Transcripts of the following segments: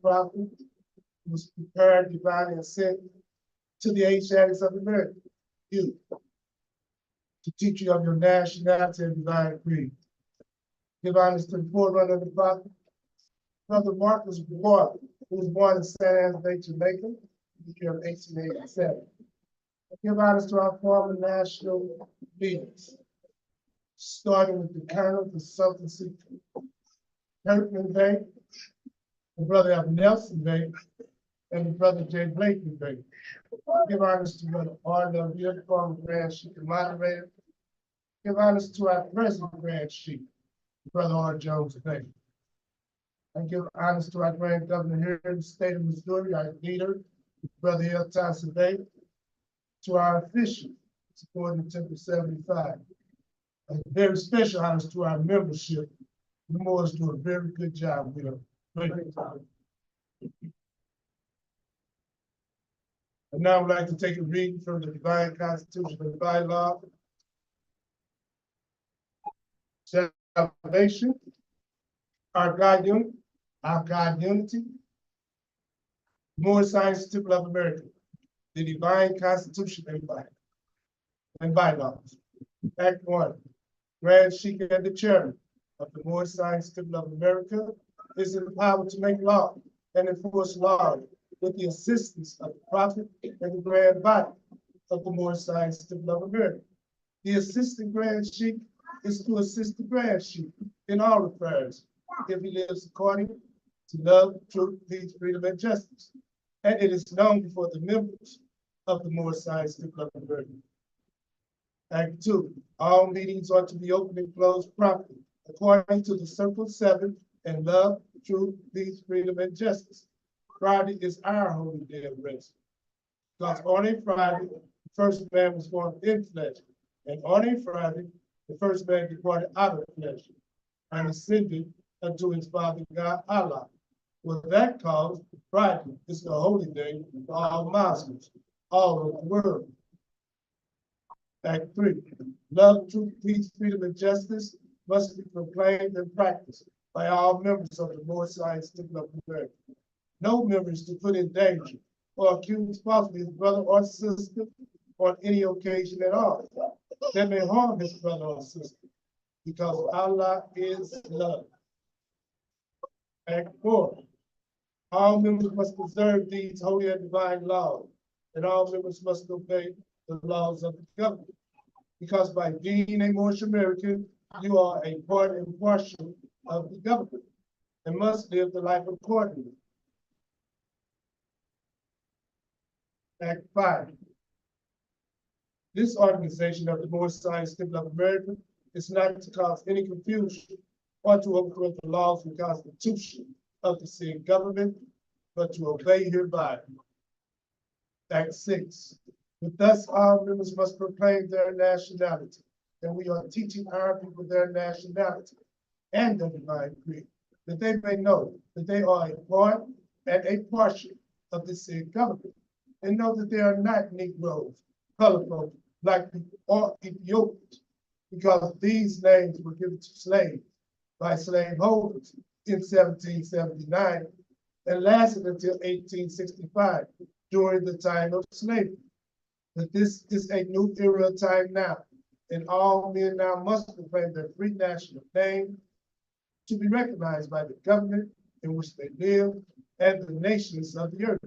prophet who was prepared, divinely, and sent to the Asiatics of America, you, to teach you of your nationality and divine creed. Give honors to the forerunner of the prophet, Brother Marcus Ward, who was born in St. Anne's Bay, Jamaica, in the year of 1887. Give honors to our former national leaders, starting with the Colonel, the Sultan Kirkman Bay, the brother of Nelson Bay, and the brother J. Blakely Bay. Give honors to Brother Arnold, the former Grand Chief and Moderator. Give honors to our present Grand Chief, Brother R. Jones Bay. And give honors to our Grand Governor here in the state of Missouri, our leader, Brother L. Thompson Bay, to our officials supporting Temple 75. And very special honors to our membership. The Moors do a very good job. We are great. And now I would like to take a reading from the Divine Constitution and Bylaw. Salvation, our God unity, Moorish Science Temple of America, the Divine Constitution and Bylaws. Act 1. Grand Sheik and the Chairman of the Moorish Science Temple of America is empowered to make law and enforce law with the assistance of the Prophet and the Grand Body of the Moorish Science Temple of America. The Assistant Grand Sheik is to assist the Grand Sheik in all affairs if he lives according to love, truth, peace, freedom, and justice. And it is known before the members of the Moorish Science Temple of America. Act 2. All meetings are to be open and closed properly, according to the Circle 7 and love, truth, peace, freedom, and justice. Friday is our holy day of rest. Because on a Friday, the first man was formed in flesh, and on a Friday, the first man departed out of flesh and ascended unto his Father God, Allah. With that cause, Friday is the holy day for all Muslims, all over the world. Act 3. Love, truth, peace, freedom, and justice must be proclaimed and practiced by all members of the Moorish Science Temple of America. No member is to put in danger or accuse falsely his brother or sister on any occasion at all that may harm his brother or sister, because Allah is love. Act 4. All members must preserve these holy and divine laws, and all members must obey the laws of the government, because by being a Moorish American, you are a part and parcel of the government and must live the life accordingly. Act 5. This organization of the Moorish Science Temple of America is not to cause any confusion or to overthrow the laws and constitution of the said government, but to obey hereby. Act 6. With thus, all members must proclaim their nationality, and we are teaching our people their nationality and their divine creed, that they may know that they are a part and a portion of the said government, and know that they are not Negroes, colored folk, black people, or Ethiopians, because these names were given to slaves by slaveholders in 1779 and lasted until 1865 during the time of slavery. But this is a new era of time now, and all men now must proclaim their free national name to be recognized by the government in which they live and the nations of the earth.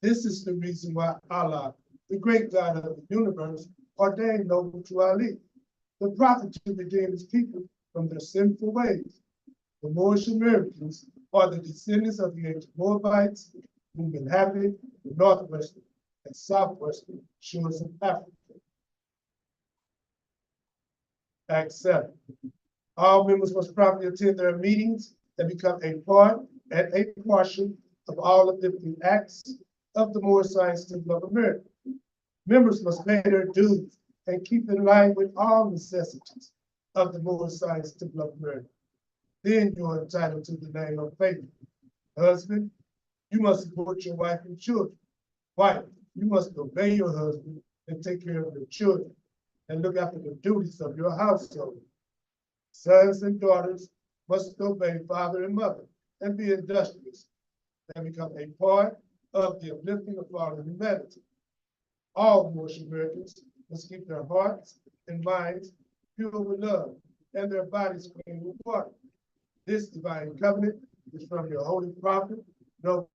This is the reason why Allah, the great God of the universe, ordained Noble to Ali, the prophet, to redeem his people from their sinful ways. The Moorish Americans are the descendants of the ancient Moabites who inhabited the northwestern and southwestern shores of Africa. Act 7. All members must properly attend their meetings and become a part and a portion of all of the acts of the Moorish Science Temple of America. Members must pay their dues and keep in line with all necessities of the Moorish Science Temple of America. Then you are entitled to the name of faith. Husband, you must support your wife and children. Wife, you must obey your husband and take care of your children and look after the duties of your household. Sons and daughters must obey father and mother and be industrious. and become a part of the uplifting of fallen humanity. All Moorish Americans must keep their hearts and minds pure with love and their bodies clean with water. This divine covenant is from your holy prophet, Noble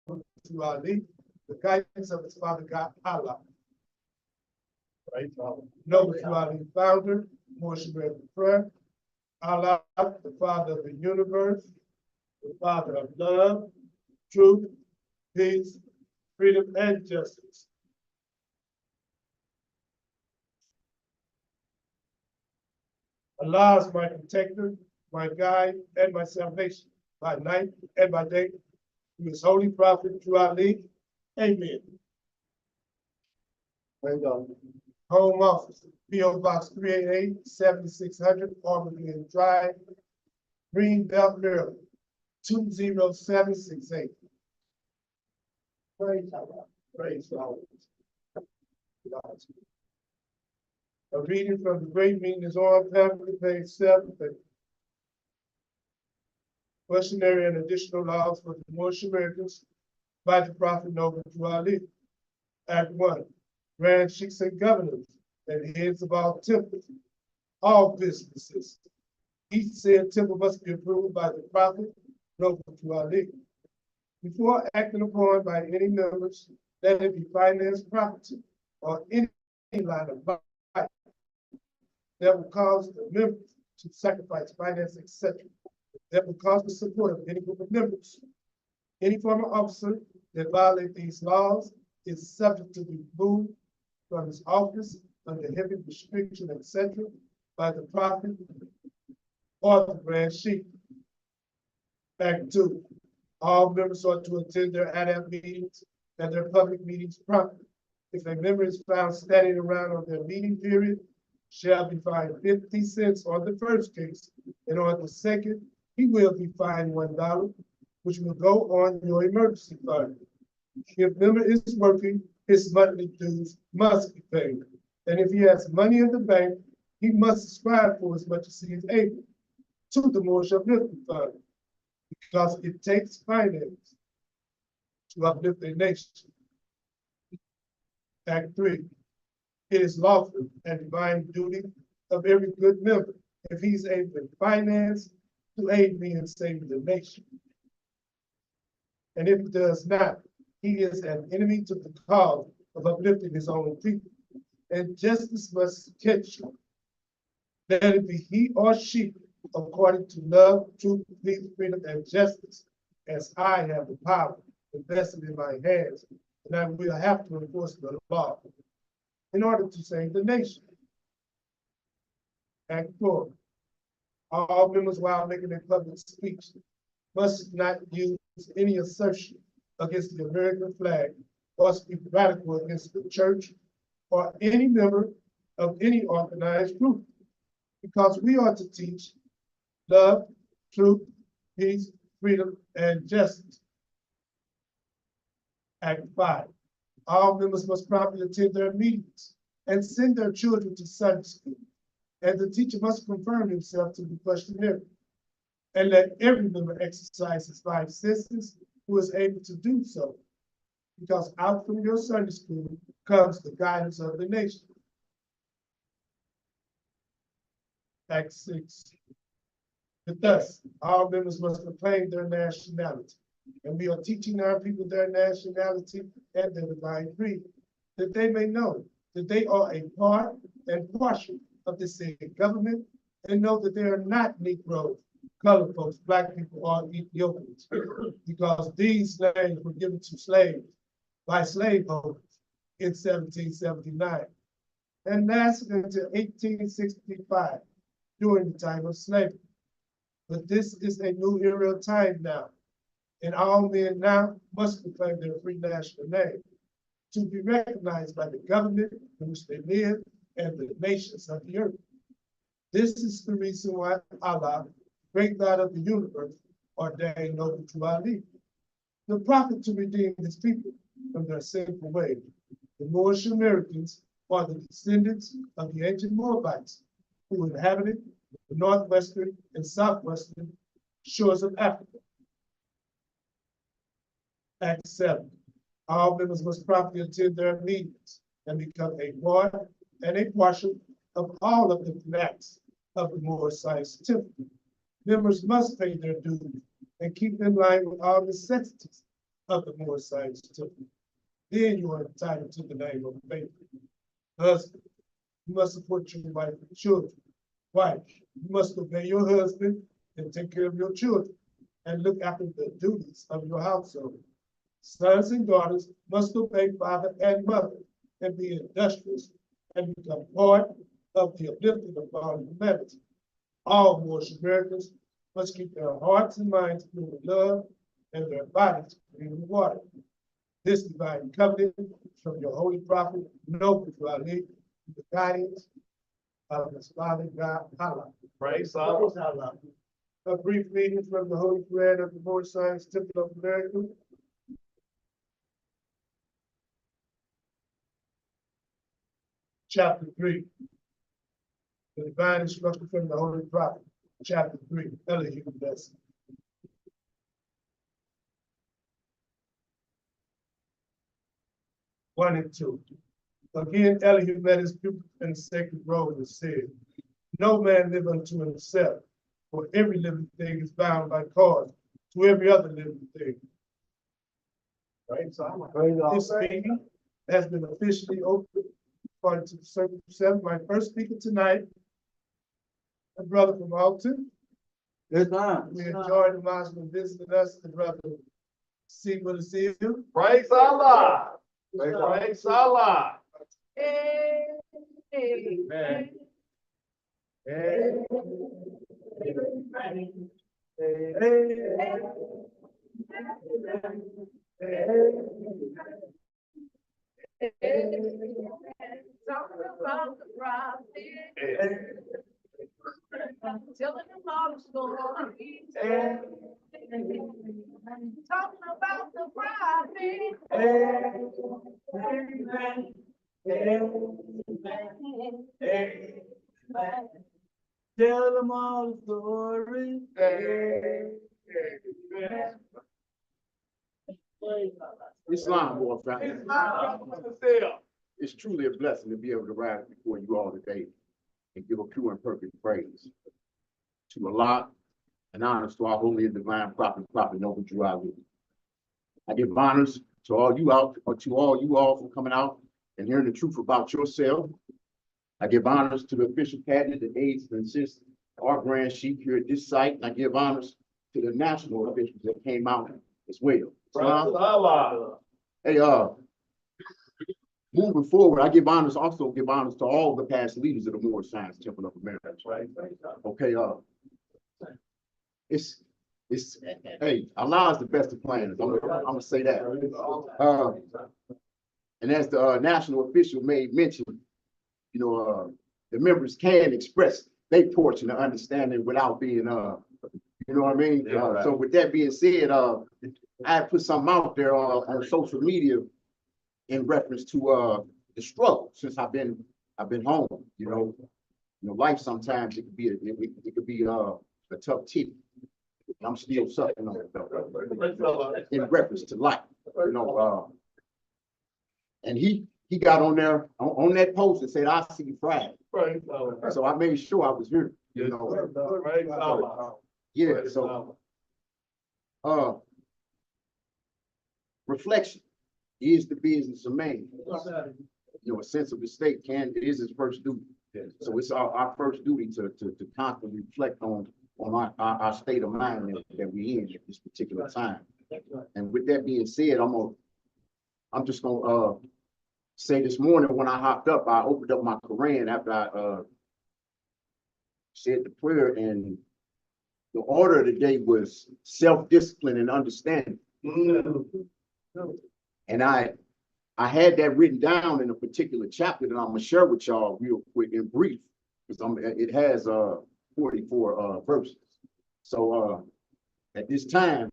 to Ali, the guidance of his father God, Allah. Right, Noble to Ali, founder, Moorish American prayer. Allah, the Father of the universe, the Father of love, truth, peace, freedom, and justice. Allah is my protector, my guide, and my salvation, by night and by day, through his holy prophet, through Ali. Amen. Home Office, P.O. Box 388, 7600, Auburn Drive, Greenbelt, Maryland, 20768. Praise God. Praise God. A reading from the Great Meeting is on pamphlet page 7. Questionnaire and additional laws for the Moorish Americans by the Prophet Noble to Ali. Act 1. Grand Sheikhs and governors and heads of all temples, all businesses. Each said temple must be approved by the Prophet Noble to Ali. Before acting upon by any members, let it be finance, property, or any line of life that will cause the members to sacrifice finance, etc., that will cause the support of any group of members. Any former officer that violates these laws is subject to be removed from his office under heavy restriction, etc., by the Prophet or the Grand Sheikh. Act 2. All members ought to attend their ADAP meetings and their public meetings promptly. If a member is found standing around on their meeting period, shall be fined 50 cents on the first case, and on the second, he will be fined $1, which will go on your emergency fund. If member is working, his monthly dues must be paid. And if he has money in the bank, he must subscribe for as much as he is able to the Moorish Uplifting Fund, because it takes finance to uplift a nation. Act 3. It is lawful and divine duty of every good member, if he's able to finance, to aid me in saving the nation. And if he does not, he is an enemy to the cause of uplifting his own people. And justice must catch him. Let it be he or she, according to love, truth, peace, freedom, and justice, as I have the power invested in my hands, and I will have to enforce the law in order to save the nation. Act 4. All members, while making a public speech, must not use any assertion against the American flag or speak radical against the church or any member of any organized group, because we are to teach love, truth, peace, freedom, and justice. Act 5. All members must promptly attend their meetings and send their children to Sunday school. And the teacher must confirm himself to the questionnaire. And let every member exercise his 5 senses who is able to do so. Because out from your Sunday school comes the guidance of the nation. Act 6. But thus, all members must proclaim their nationality. And we are teaching our people their nationality and their divine creed, that they may know that they are a part and portion of the same government, and know that they are not Negroes, colored folks, black people, or Ethiopians, because these lands were given to slaves by slaveholders in 1779, and lasted until 1865, during the time of slavery. But this is a new era of time now, and all men now must proclaim their free national name to be recognized by the government in which they live and the nations of the earth. This is the reason why Allah, great God of the universe, ordained Noble to Ali, the prophet, to redeem his people from their sinful ways. The Moorish Americans are the descendants of the ancient Moabites who inhabited the northwestern and southwestern shores of Africa. Act 7. All members must properly attend their meetings and become a part and a portion of all of the acts of the Moorish Science Certificate. Members must pay their dues and keep in line with all necessities of the Moorish Science Certificate. Then you are entitled to the name of a faithful husband. You must support your wife and children. Wife, you must obey your husband and take care of your children and look after the duties of your household. Sons and daughters must obey father and mother and be industrious and become part of the uplifting of all humanity. All Moorish Americans must keep their hearts and minds filled with love and their bodies clean with water. This divine covenant from your holy prophet, Noble Ali, the guidance of his Father God, Allah. Praise Allah. A brief reading from the Holy Quran of the Moorish Science Temple of America. Chapter 3. The divine instruction from the Holy Prophet. Chapter 3. Elohim blessing. One and two. Again, Elohim led his people in the sacred road and said, no man live unto himself, for every living thing is bound by cause to every other living thing. Right? So this meeting has been officially opened according to Circle 7. My first speaker tonight, a brother from Alton. Yes, ma'am. We enjoyed the Muslim visiting us, the brother see what is here. Praise Allah. Praise Allah. Amen. Talking about the prophet, telling them all the stories. Talking about the prophet. Tell them all the story. Islam, more family. It's truly a blessing to be able to rise before you all today and give a pure and perfect praise to Allah and honors to our holy and divine prophet, Noble Drew Ali. I give honors to all you out, or to all you all for coming out and hearing the truth about yourself. I give honors to the official cabinet that aids and assists our grand sheik here at this site. And I give honors to the national officials that came out as well. Praise Allah. Hey, moving forward, I give honors to all the past leaders of the Moorish Science Temple of America. Right. Okay, hey, Allah is the best of planners. I'm gonna say that. And as the national official made mention, you know, the members can express their portion of understanding without being, you know what I mean? Yeah, right. So with that being said, I put something out there on social media in reference to the struggle since I've been home. You know, life sometimes it could be a tough tip. I'm still suffering on it though, in reference to life. You know, and he got on there on that post and said, "I'll see you Friday." Praise Allah. So I made sure I was here. You know, Praise Allah. yeah. Praise So Allah. reflection is the business of man. You know, a sense of the state is his first duty. So it's our first duty to constantly reflect on our state of mind that we're in at this particular time. And with that being said, I'm just gonna say this morning when I hopped up, I opened up my Quran after I said the prayer, and the order of the day was self-discipline and understanding. And I had that written down in a particular chapter that I'm gonna share with y'all real quick and brief, because it has 44 verses. So at this time,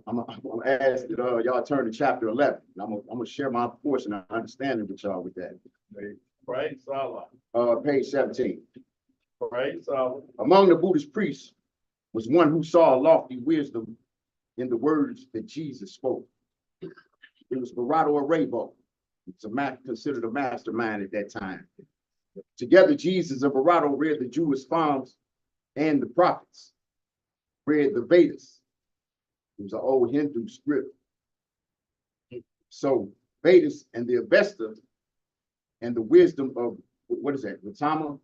I'm gonna ask that y'all turn to chapter 11. I'm gonna share my portion of understanding with y'all with that. Praise Allah. Page 17. Praise Allah. Among the Buddhist priests was one who saw a lofty wisdom in the words that Jesus spoke. It was Barado Arabo. It's considered a mastermind at that time. Together, Jesus and Barado read the Jewish Psalms and the prophets, read the Vedas. It was an old Hindu script. So Vedas and the Avesta and the wisdom of, what is that, Gautama?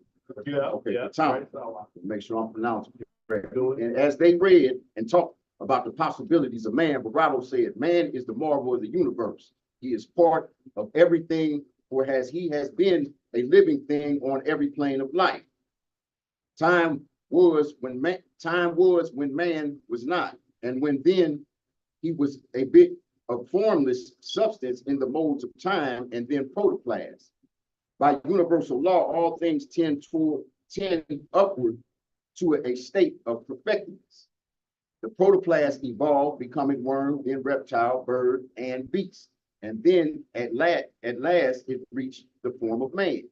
Yeah, Okay, yeah. Gautama. Praise Allah. Make sure I'm pronouncing it correct. And as they read and talked about the possibilities of man, Barado said, man is the marvel of the universe. He is part of everything, for he has been a living thing on every plane of life. Time was when man was not, and when then he was a bit of formless substance in the modes of time, and then protoplasm. By universal law, all things tend upward to a state of perfectness. The protoplasm evolved, becoming worm, then reptile, bird, and beast. And then at last it reached the form of man.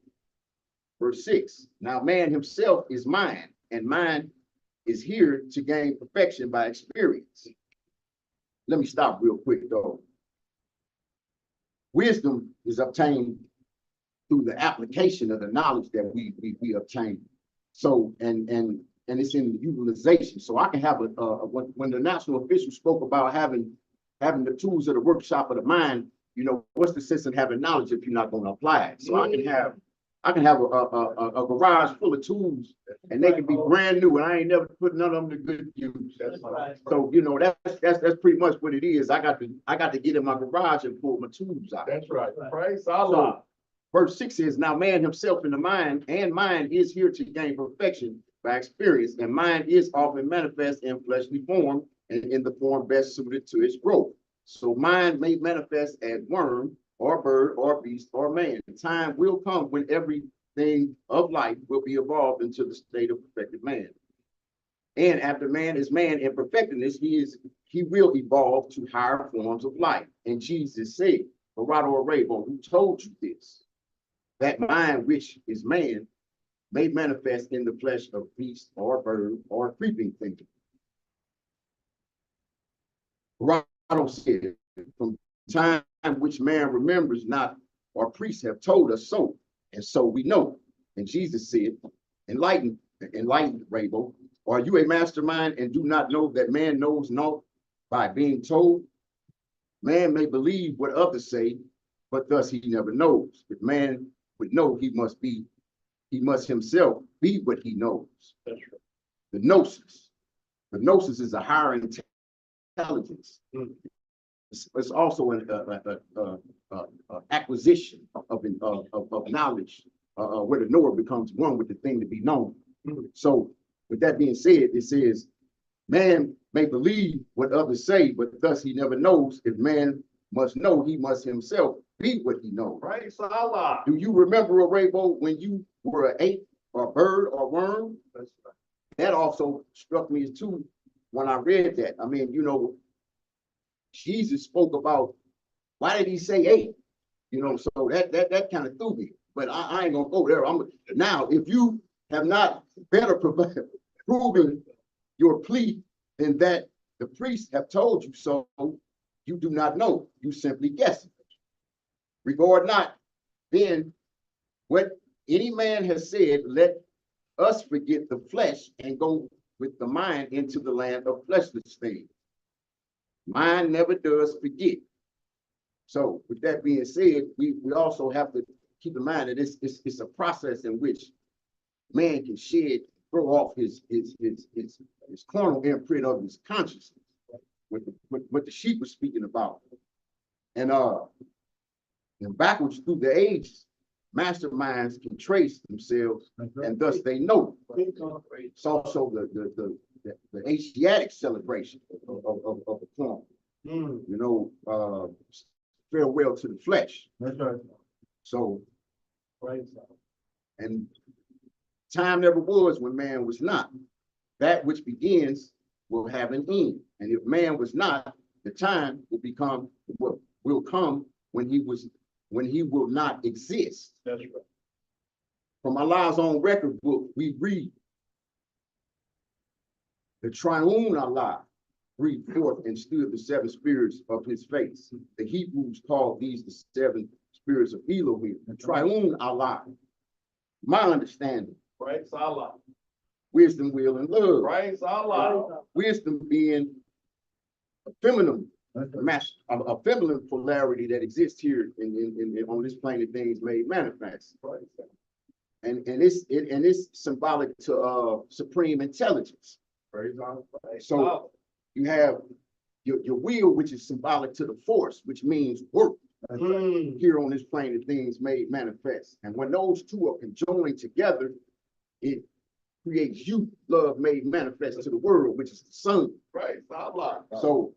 Verse 6, now man himself is mind, and mind is here to gain perfection by experience. Let me stop real quick though. Wisdom is obtained through the application of the knowledge that we obtain. So, and it's in utilization. So I can have when the national official spoke about having the tools of the workshop of the mind, you know, what's the sense in having knowledge if you're not going to apply it? So I can have a garage full of tools, and they can be brand new, and I ain't never put none of them to good use. So you know that's pretty much what it is. I got to get in my garage and pull my tools out. That's right. Praise Allah. Verse 6 says, now man himself in the mind, and mind is here to gain perfection by experience, and mind is often manifest in fleshly form and in the form best suited to its growth. So mind may manifest as worm or bird or beast or man. Time will come when everything of life will be evolved into the state of perfected man. And after man is man in perfectedness, he will evolve to higher forms of life. And Jesus said, Barado Arabo, who told you this, that mind which is man may manifest in the flesh of beast or bird or creeping thing. Barado said, from time which man remembers not, our priests have told us so, and so we know. And Jesus said, enlightened Rabo, are you a mastermind and do not know that man knows naught by being told? Man may believe what others say, but thus he never knows. If man would know, he must himself be what he knows. That's right. The gnosis is a higher intelligence. It's also an acquisition of knowledge, where the knower becomes one with the thing to be known. So with that being said, it says, man may believe what others say, but thus he never knows. If man must know, he must himself be what he knows. Praise Allah. Do you remember, Arabo, when you were an ape or a bird or worm? That's right. That also struck me too when I read that. I mean, you know, Jesus spoke about, why did he say ape? You know, so that kind of threw me. But I ain't gonna go there. Now, if you have not better proven your plea than that the priests have told you so, you do not know. You simply guessing. Regard not then what any man has said, let us forget the flesh and go with the mind into the land of fleshless things. Mind never does forget. So with that being said, we also have to keep in mind that it's a process in which man can throw off his carnal imprint of his consciousness, what the sheep was speaking about. And backwards through the ages, masterminds can trace themselves, and thus they know. It's also the Asiatic celebration of the form. You know, farewell to the flesh. That's right. So, Praise Allah. and time never was when man was not. That which begins will have an end. And if man was not, the time will come when he will not exist. That's right. From Allah's own record book, we read the triune Allah breathed forth and stood the seven spirits of his face. The Hebrews called these the seven spirits of Elohim, the triune Allah. My understanding, Praise Allah. wisdom, will, and love. Praise Allah. Wisdom being a feminine, That's right. a feminine polarity that exists here on this plane of things made manifest. Praise And it's symbolic to supreme intelligence. Allah. Praise So Allah. you have your will, which is symbolic to the force, which means work here on this plane of things made manifest. And when those two are conjoined together, it creates youth, love made manifest to the world, which is the sun. Praise Allah. So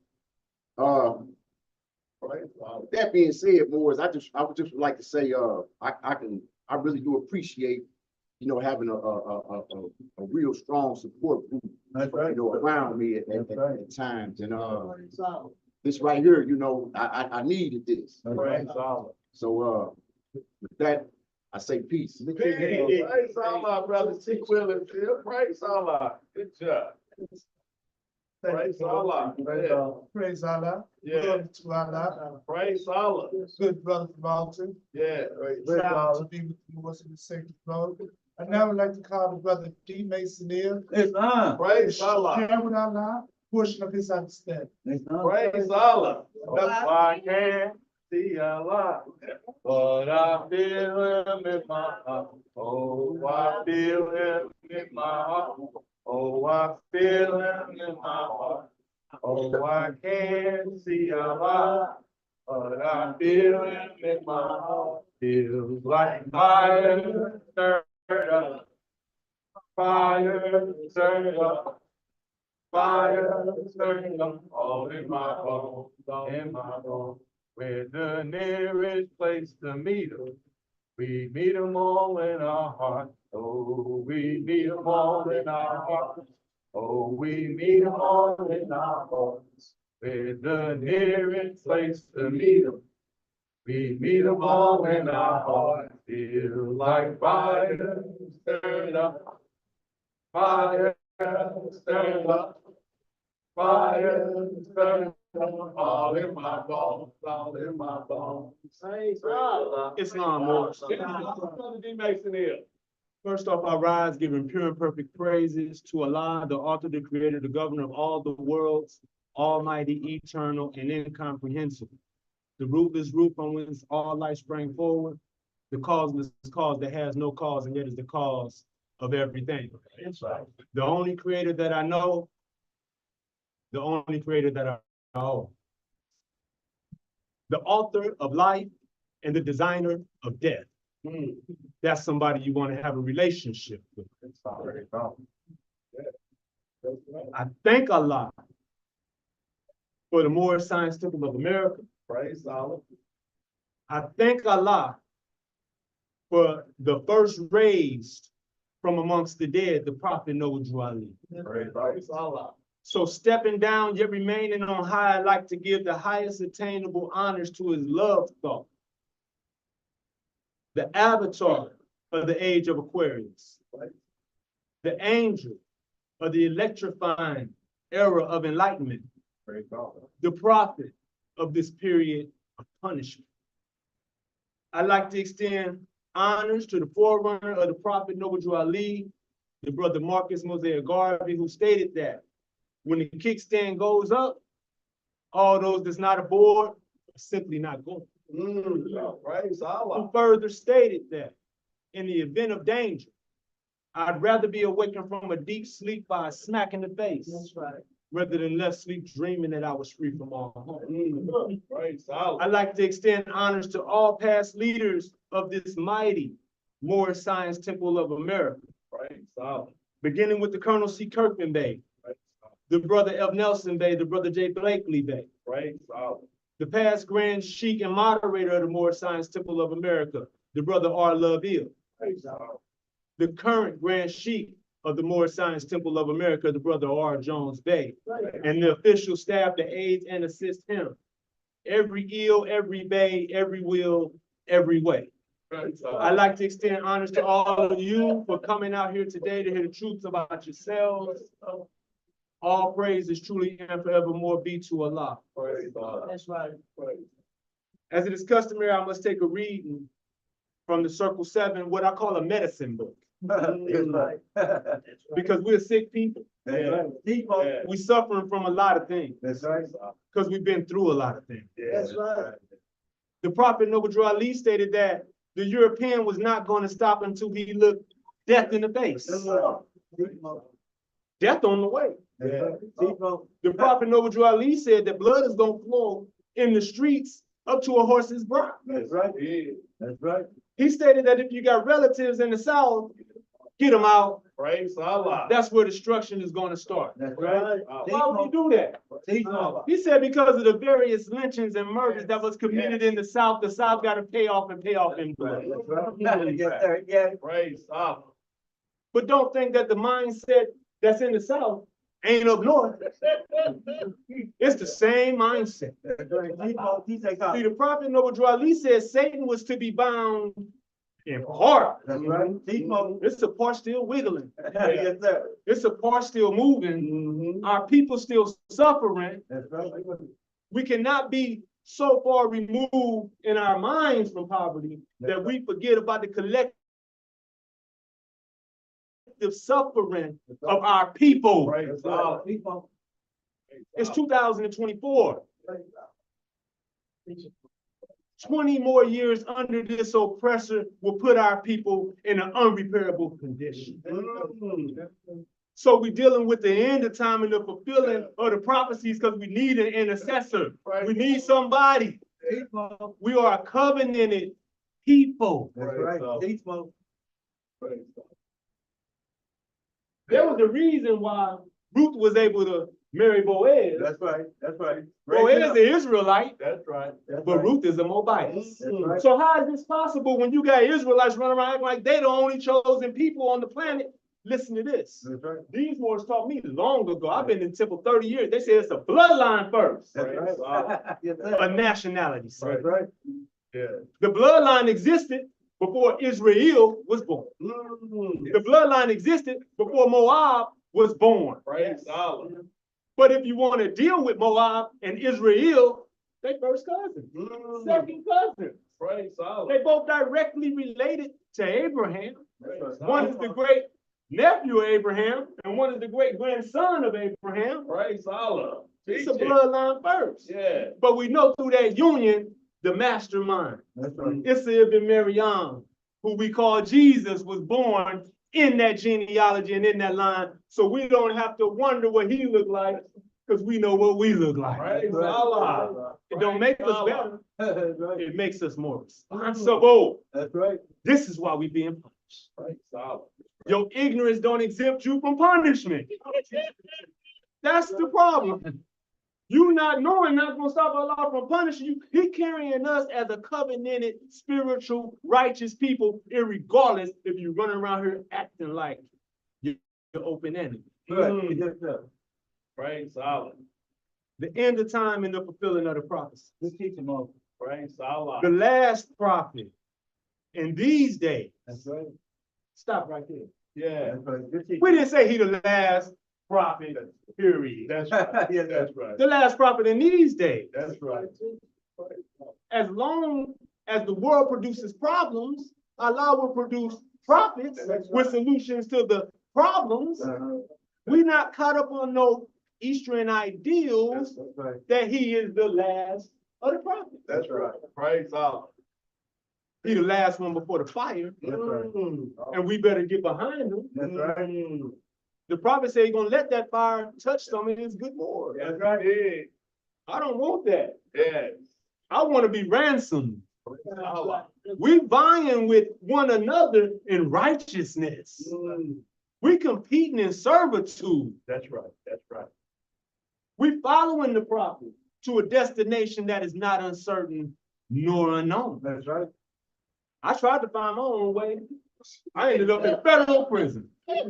Praise Allah. that being said, Morris, I would just like to say, I really do appreciate, having a real strong support group, That's right. around me at That's right. times. And this right here, I needed this. That's Praise right. Allah. So with that, I say peace. Praise Allah, brother T. Willis. Praise Allah. Good job. Praise Allah. Yeah. Praise Allah. Yeah. Glory to Allah. Praise Allah. Good brother from Alton. Yeah. Proud to be with you once in the sacred road. I now would like to call the brother D. Mason here. Islam. Praise Allah. Share with Allah portion of his understanding. Islam. Praise Allah. I can't see Allah, but I feel him in my heart. Oh, I feel him in my heart. Oh, I feel him in my heart. Oh, I can't see Allah, but I feel him in my heart. Feels like fire stirred up, fire stirred up. Fire stirring up all in my bones, all in my bones. We're the nearest place to meet them. We meet them all in our hearts. Oh, we meet them all in our hearts. Oh, we meet them all in our hearts. We're the nearest place to meet them. We meet them all in our hearts. Feel like fire stirring up. Fire stirring up. Fire stirring up. All in my bones, all in my bones. Islam, Moorish. Brother D. Mason here. First off, I rise giving pure and perfect praises to Allah, the author, the creator, the governor of all the worlds, almighty, eternal, and incomprehensible. The rootless root from whence all life sprang forward, the causeless cause that has no cause and yet is the cause of everything. The only creator that I know, the only creator that I know. The author of life and the designer of death. That's somebody you want to have a relationship with. I thank Allah for the Moorish Science Temple of America. Praise Allah. I thank Allah for the first raised from amongst the dead, the Prophet Noah Ali. Praise Allah. So stepping down yet remaining on high, I'd like to give the highest attainable honors to his love thought. The avatar of the age of Aquarius. The angel of the electrifying era of enlightenment. Praise Allah. The prophet of this period of punishment. I'd like to extend honors to the forerunner of the Prophet Noah Ali, the brother Marcus Mosaic Garvey, who stated that when the kickstand goes up, all those that's not aboard are simply not going. Praise Who Allah. further stated that in the event of danger, I'd rather be awakened from a deep sleep by a smack in the face. That's right. Rather than left sleep dreaming that I was free from all harm. Praise Allah. I'd like to extend honors to all past leaders of this mighty Moorish Science Temple of America, Praise Allah. beginning with the Colonel C. Kirkman Bey, Praise Allah. the brother F. Nelson Bey, the brother J. Blakely Bey, Praise Allah. the past Grand Sheik and moderator of the Moorish Science Temple of America, the brother R. Lovell, Praise Allah. the current Grand Sheik of the Moorish Science Temple of America, the brother R. Jones Bey, and the official staff that aids and assists him. Every ill, every bay, every will, every way. Praise Allah. I'd like to extend honors to all of you for coming out here today to hear the truths about yourselves, All praise is truly and forevermore be to Allah. Praise God. That's right. As it is customary, I must take a reading from the Circle 7, what I call a medicine book, That's right. because we're sick people. That's right. People. Yeah. We're suffering from a lot of things, That's right. because we've been through a lot of things. That's right. The Prophet Noble Drew Ali stated that the European was not going to stop until he looked death in the face. Death on the way. People. The Prophet Noble Drew Ali said that blood is going to flow in the streets up to a horse's brow. That's right. Yeah. That's right. He stated that if you got relatives in the South, get them out. Praise Allah. That's where destruction is going to start. That's right. Why would he do that? People. He said because of the various lynchings and murders that was committed in the South got to pay off in blood. That's right. Yes, sir. Yeah. Praise Allah. But don't think that the mindset that's in the South ain't up north. It's the same mindset. That's right. People. He take off. See, the Prophet Noble Drew Ali said Satan was to be bound in part. That's right. People. It's a part still wiggling. Yes, sir. It's a part still moving. Mm-hmm. Our people still suffering. That's right. We cannot be so far removed in our minds from poverty that we forget about the collective suffering of our people. Praise Allah. People. It's 2024. 20 more years under this oppressor will put our people in an unrepairable condition. So we're dealing with the end of time and the fulfilling of the prophecies because we need an intercessor. We need somebody. People. We are a covenanted people. That's right. People. Praise God. There was a reason why Ruth was able to marry Boaz. That's right. That's right. Boaz is an Israelite, That's right. but Ruth is a Moabite. That's right. So how is this possible when you got Israelites running around acting like they the only chosen people on the planet? Listen to this. That's right. These words taught me long ago. I've been in the temple 30 years. They say it's a bloodline first, That's Praise Allah. right. Yes, sir. a nationality second. That's right. Yeah. The bloodline existed before Israel was born. The bloodline existed before Moab was born. Praise Allah. But if you want to deal with Moab and Israel, they first cousins, second cousins. Praise Allah. They both directly related to Abraham. Praise One is the great nephew of Abraham, and one is the great grandson of Abraham. Praise Allah. It's a Teach it. bloodline first. Yeah. But we know through that union, the mastermind, That's right. Issa ibn Maryam, who we call Jesus, was born in that genealogy and in that line. So we don't have to wonder what he looked like, because we know what we look like. Praise Right. Allah. It don't make us Allah. better. That's right. It makes us more responsible. That's right. This is why we being punished. Praise Allah. Your ignorance don't exempt you from punishment. That's the problem. You not knowing not gonna stop Allah from punishing you. He carrying us as a covenanted, spiritual, righteous people, irregardless if you're running around here acting like you're open ended. Right. Yes, sir. Praise Allah. The end of time and the fulfilling of the prophecy. Just teach them all. Praise Allah. The last prophet in these days. That's right. Stop right there. Yeah. That's right. Just teach We didn't say he the last prophet, period. That's right. Yes, sir. That's right. The last prophet in these days. That's right. As long as the world produces problems, Allah will produce prophets with solutions to the problems. We're not caught up on no Eastern ideals That's right. that he is the last of the prophets. That's right. Praise Allah. He the last one before the fire. That's right. And we better get behind him. That's right. The prophet said he's gonna let that fire touch some of his good board. That's right. I don't want that. Yes. I want to be ransomed. Praise Allah. We vying with one another in righteousness. We competing in servitude. That's right. That's right. We following the prophet to a destination that is not uncertain nor unknown. That's right. I tried to find my own way. I ended up in federal prison. I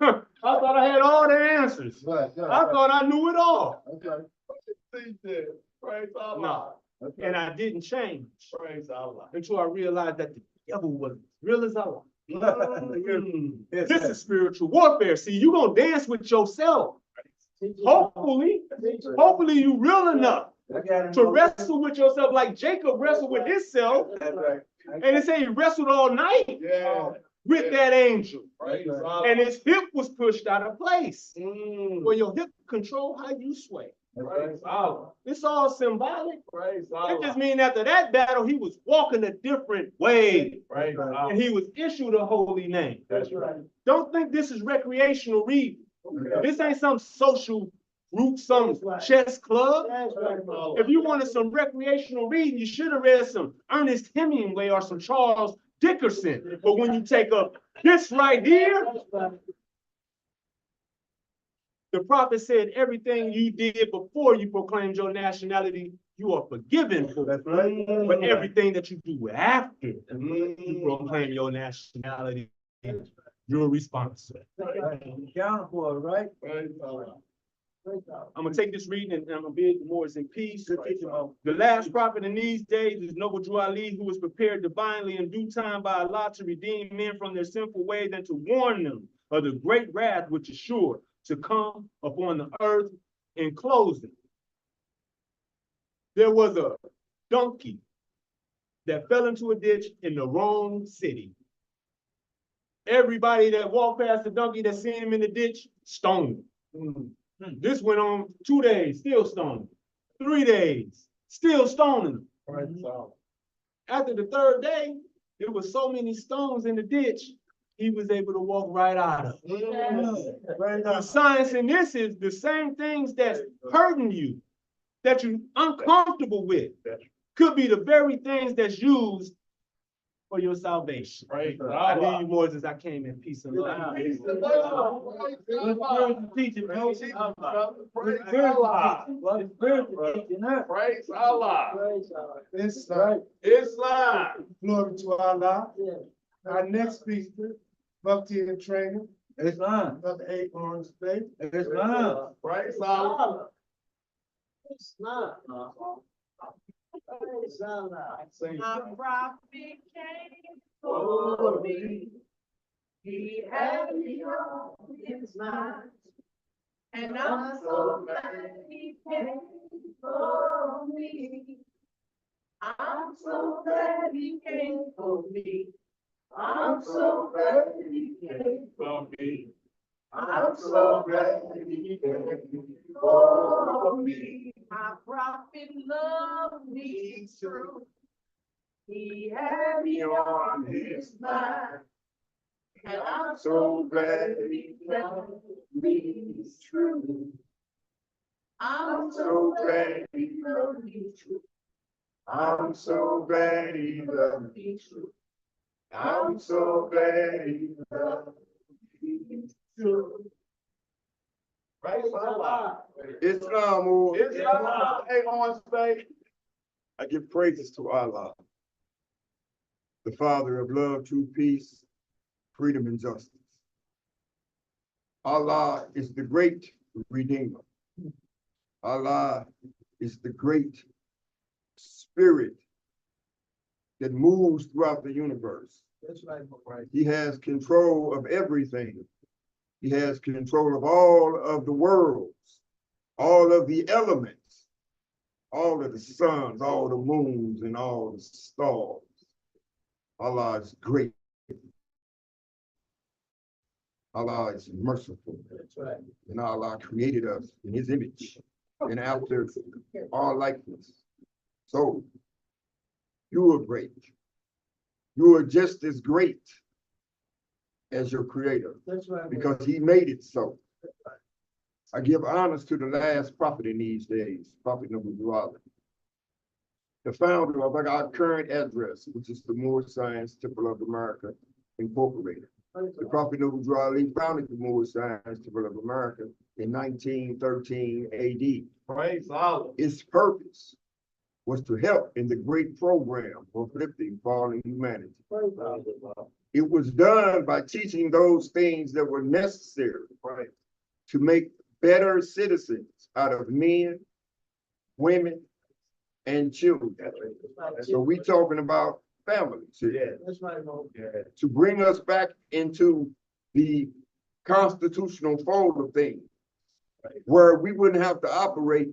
thought I had all the answers. Right. I thought I knew it all. That's right. Teach it. Praise Allah. No. That's right. And I didn't change Praise Allah. until I realized that the devil was real as Allah. Yes, This sir. is spiritual warfare. See, you're gonna dance with yourself Hopefully you real enough to wrestle with yourself like Jacob wrestled with himself. That's right. And it say he wrestled all night Yeah. with that angel. Praise And his hip was pushed out of place. Mm. Well, your hip control how you sway. Praise Allah. It's all symbolic. Praise It just Allah. means after that battle, he was walking a different way. Praise Allah. And he was issued a holy name. That's right. Don't think this is recreational reading. This ain't some social group, some chess club. If you wanted some recreational reading, you should have read some Ernest Hemingway or some Charles Dickerson. But when you take up this right here, the prophet said everything you did before you proclaimed your nationality, you are forgiven for. That's right. But everything that you do after you proclaim your nationality, you're responsible. Accountable, right? Praise Allah. I'm gonna take this reading and I'm gonna bid the Moors in peace. The last prophet in these days is Noble Drew Ali, who was prepared divinely in due time by Allah to redeem men from their sinful ways and to warn them of the great wrath which is sure to come upon the earth. In closing, there was a donkey that fell into a ditch in the wrong city. Everybody that walked past the donkey that seen him in the ditch, stoned him. This went on 2 days, still stoning. 3 days, still stoning him. Praise Allah. After the 3rd day, there was so many stones in the ditch, he was able to walk right out of it. The science in this is the same things that's hurting you, that you're uncomfortable with, could be the very things that's used for your salvation. Praise I Allah. need you more as I came in peace and love. Praise Allah. Praise Allah. Islam. Islam. Glory to Allah. Our next speaker, Bhakti and Training, Islam. Brother 8 Orange Bay. Islam. Praise Allah. Sing. My prophet came for me. He had me on his mind. And I'm so glad he came for me. I'm so glad he came for me. I'm so glad he came For me. I'm so glad he came for me. My prophet loved me true. He had me on his mind. And I'm so glad he loved me true. I'm so glad he loved me true. I'm so glad he loved me. Me true. I'm so glad he loved Me true. Praise Allah. Islam, oh, Islam. Hey, on stage. I give praises to Allah, the Father of love, true peace, freedom, and justice. Allah is the great Redeemer. Allah is the great Spirit that moves throughout the universe. That's right. He has control of everything. He has control of all of the worlds, all of the elements, all of the suns, all the moons, and all the stars. Allah is great. Allah is merciful. That's right. And Allah created us in his image and after our likeness. So you are great. You are just as great as your creator That's right. because he made it so. I give honors to the last prophet in these days, Prophet Noble Drew Ali, the founder of our current address, which is the Moorish Science Temple of America Incorporated. The Prophet Noble Drew Ali founded the Moorish Science Temple of America in 1913 AD. Praise Allah. Its purpose was to help in the great program of uplifting fallen humanity. It was done by teaching those things that were necessary, right, to make better citizens out of men, women, and children. So we talking about families here, That's right, Mo. to bring us back into the constitutional fold of things. where we wouldn't have to operate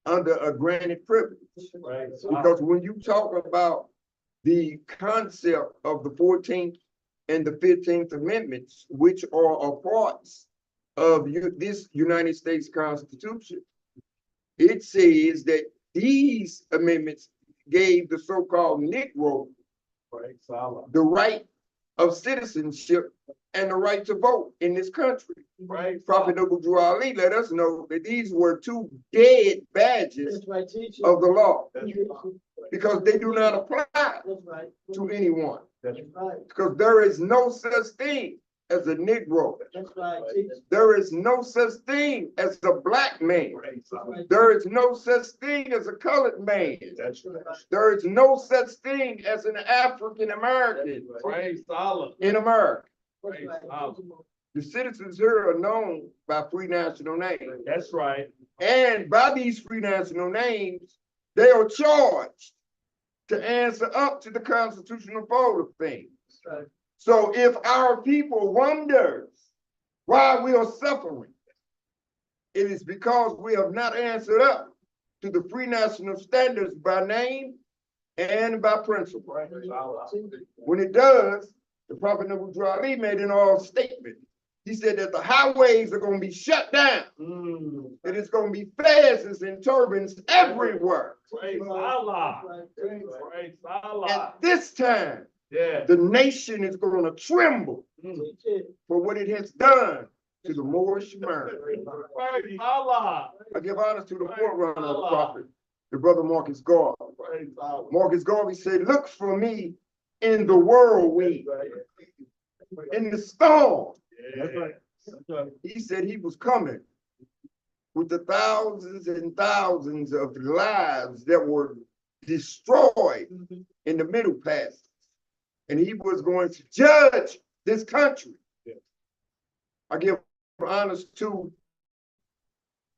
under a granted privilege. Right. Because when you talk about the concept of the 14th and the 15th Amendments, which are a parts of this United States Constitution, it says that these amendments gave the so-called Negro Right. Solid. the right of citizenship and the right to vote in this country. Right. Prophet Noble Ali let us know that these were two dead badges That's right, teacher. of the law That's because they do not apply That's right. to anyone. That's Right. Because there is no such thing as a Negro. That's right, teacher. There is no such thing as a black man. right. Solid. There is no such thing as a colored man. That's right. There is no such thing as an African American Right. Solid. in America. That's right. The citizens here are known by free national names. That's right. And by these free national names, they are charged to answer up to the constitutional fold of things. Right. So if our people wonders why we are suffering, it is because we have not answered up to the free national standards by name and by principle. When it does, the Prophet Noble Ali made an oral statement. He said that the highways are going to be shut down. It is going to be fezes and turbans everywhere. Praise Allah. Praise Allah. At this time, Yeah. the nation is going to tremble Teacher. for what it has done to the Moorish America. Praise Allah. I give honor to the forerunner of the prophet, the brother Marcus Garvey. Praise Allah. Marcus Garvey said, look for me in the whirlwind, in the storm. Yeah. He said he was coming with the thousands and thousands of lives that were destroyed in the Middle Passage. And he was going to judge this country. Yeah. I give honors to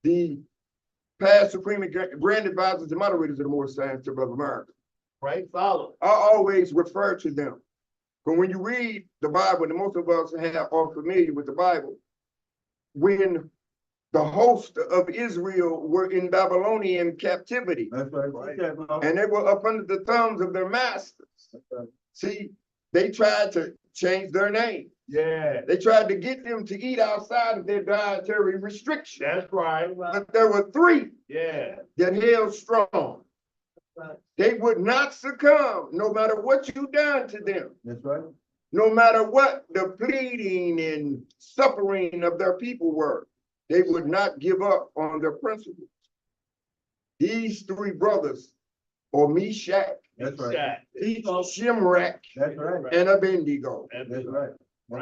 the past Supreme and Grand Advisors and moderators of the Moorish Science Temple of America. Praise Allah. I always refer to them. But when you read the Bible, and most of us are familiar with the Bible, when the host of Israel were in Babylonian captivity, That's right. and they were up under the thumbs of their masters. See, they tried to change their name. Yeah. They tried to get them to eat outside of their dietary restrictions. That's right. But there were three Yeah. that held strong. They would not succumb no matter what you done to them. That's right. No matter what the pleading and suffering of their people were, they would not give up on their principles. These three brothers, or Meshach, That's right. Shimrak, That's right. and Abednego, That's right.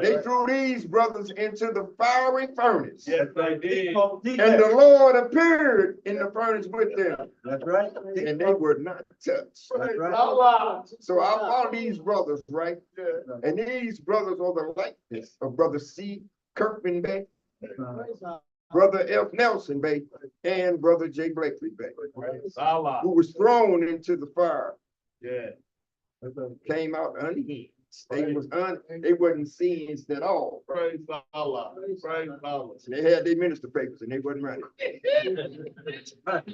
they threw these brothers into the fiery furnace. Yes, I did. And the Lord appeared in the furnace with them, That's right. and they were not touched. That's right. Allah. So I found these brothers, right? Yeah. And these brothers are the likeness of Brother C. Kirkman Bay, Brother F. Nelson Bay, and Brother J. Blakely Bay, Praise Allah. who was thrown into the fire, Yeah. came out unhinged. They wasn't singed at all. Praise Allah. Praise Allah. They had their minister papers and they wasn't running.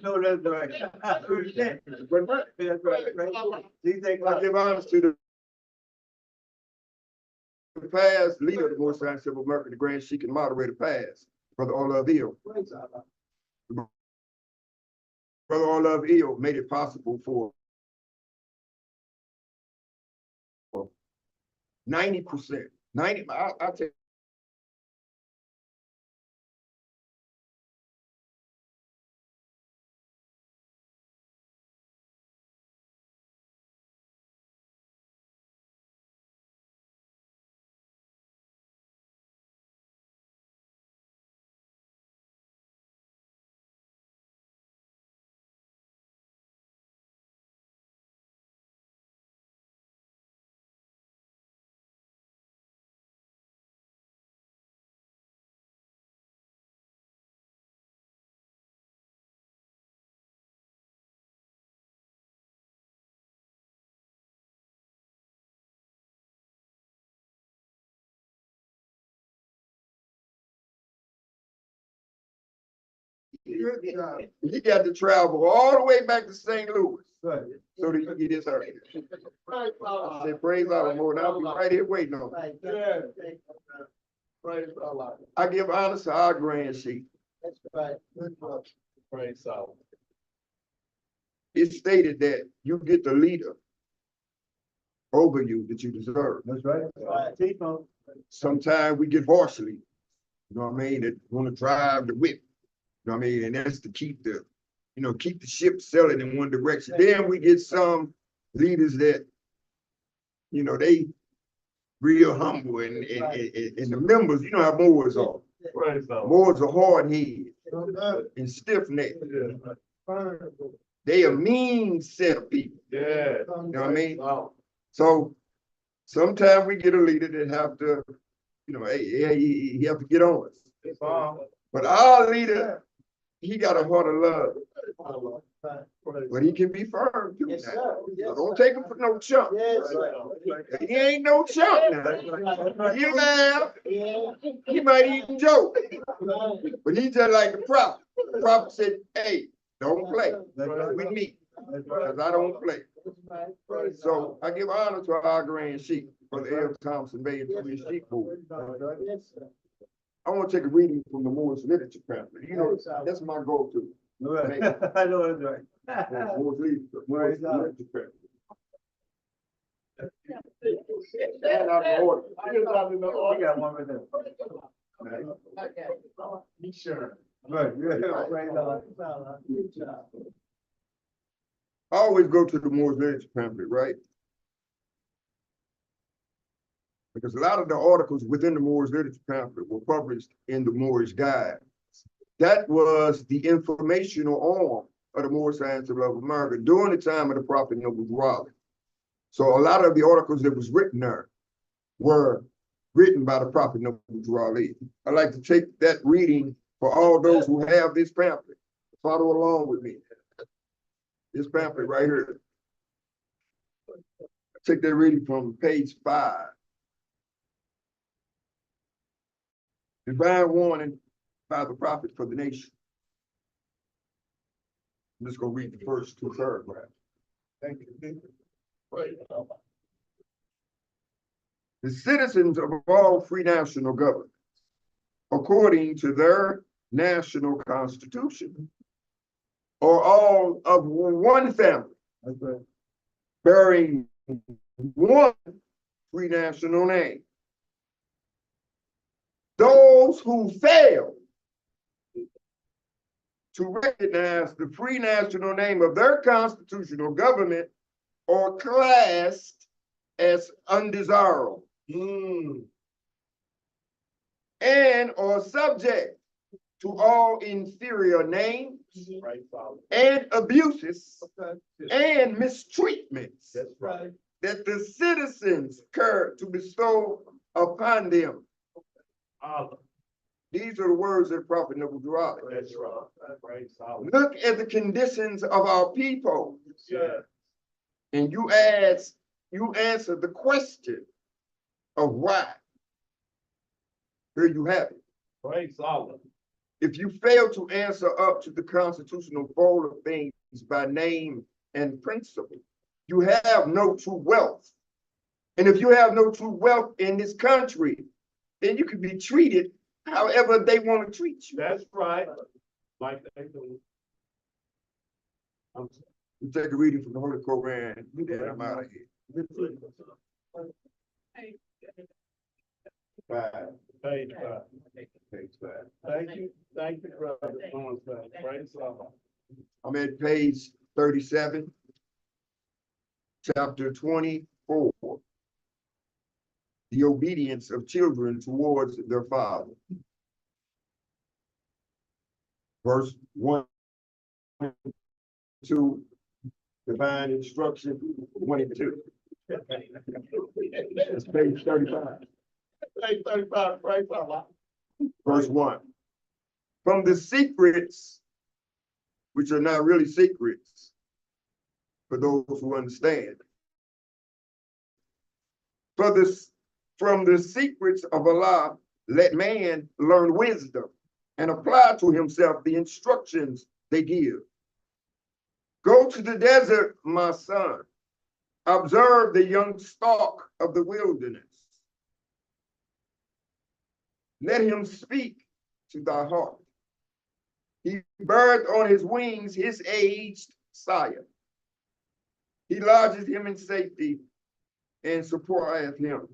No, that's right. Wasn't running. That's right. These things I like give honors to the past leader of the Moorish Science Temple of America, the Grand Sheik and moderator past, Brother Olave Eel. Brother Olave Eel made it possible for 90%, I take Good job. He got to travel all the way back to St. Louis Right. so that he can get his hair. Praise I said, praise God, Lord, I'll be right here waiting on you. Yeah. Praise Allah. I give honor to our grand chief. That's right. Good job. Praise Allah. It's stated that you get the leader over you that you deserve. That's right. Right. Sometimes we get harshly, you know what I mean, that want to drive the whip. You know what I mean? And that's to keep the, keep the ship sailing in one direction. Then we get some leaders that, they real humble and the members, you know how Moors are. Praise Allah. Moors are hard-headed and stiff-necked. They a mean set of people. Yeah. You know what I mean? So sometimes we get a leader that have to, he have to get on us. But our leader, he got a heart of love, but he can be firm too. Yes, Now. sir. So don't take him for no chump. Yes, He ain't no chump now. He laugh, he might even joke, but he just like the prophet. The prophet said, hey, don't play with me, because I don't play. So I give honor to our grand chief, Brother L. Thompson, Bay and to his sheep board. I want to take a reading from the Moorish literature pamphlet. That's my go-to. I know that's right. Moorish literature pamphlet. Stand out of order. We got one right there. Be sure. Right, yeah. Praise Allah. Good job. I always go to the Moorish literature pamphlet, right? Because a lot of the articles within the Moorish literature pamphlet were published in the Moorish Guide. That was the informational arm of the Moorish Science of America during the time of the Prophet Noble Raleigh. So a lot of the articles that was written there were written by the Prophet Noble Raleigh. I'd like to take that reading for all those who have this pamphlet. Follow along with me. This pamphlet right here. Take that reading from page 5. Divine warning by the prophet for the nation. I'm just gonna read the first 2 paragraphs. Thank you. The citizens of all free national governments, according to their national constitution, are all of one family, bearing one free national name. Those who fail to recognize the free national name of their constitutional government are classed as undesirable and are subject to all inferior names and abuses and mistreatments that the citizens care to bestow upon them. These are the words of Prophet Noble Raleigh. That's right. Look at the conditions of our people, Yeah. and you answer the question of why. Here you have it. Praise Allah. If you fail to answer up to the constitutional fold of things by name and principle, you have no true wealth. And if you have no true wealth in this country, then you can be treated however they want to treat you. That's right. Like they do. We take a reading from the Holy Quran, and I'm out of here. Page 5. Page 5. Thank you, brother. Praise Allah. I'm at page 37, chapter 24. The obedience of children towards their father. Verse 1, 2, divine instruction 1 and 2. That's page 35. Page 35, praise Allah. Verse 1. From the secrets, which are not really secrets for those who understand. From the secrets of Allah, let man learn wisdom and apply to himself the instructions they give. Go to the desert, my son. Observe the young stalk of the wilderness. Let him speak to thy heart. He beareth on his wings his aged sire. He lodges him in safety and supplieth him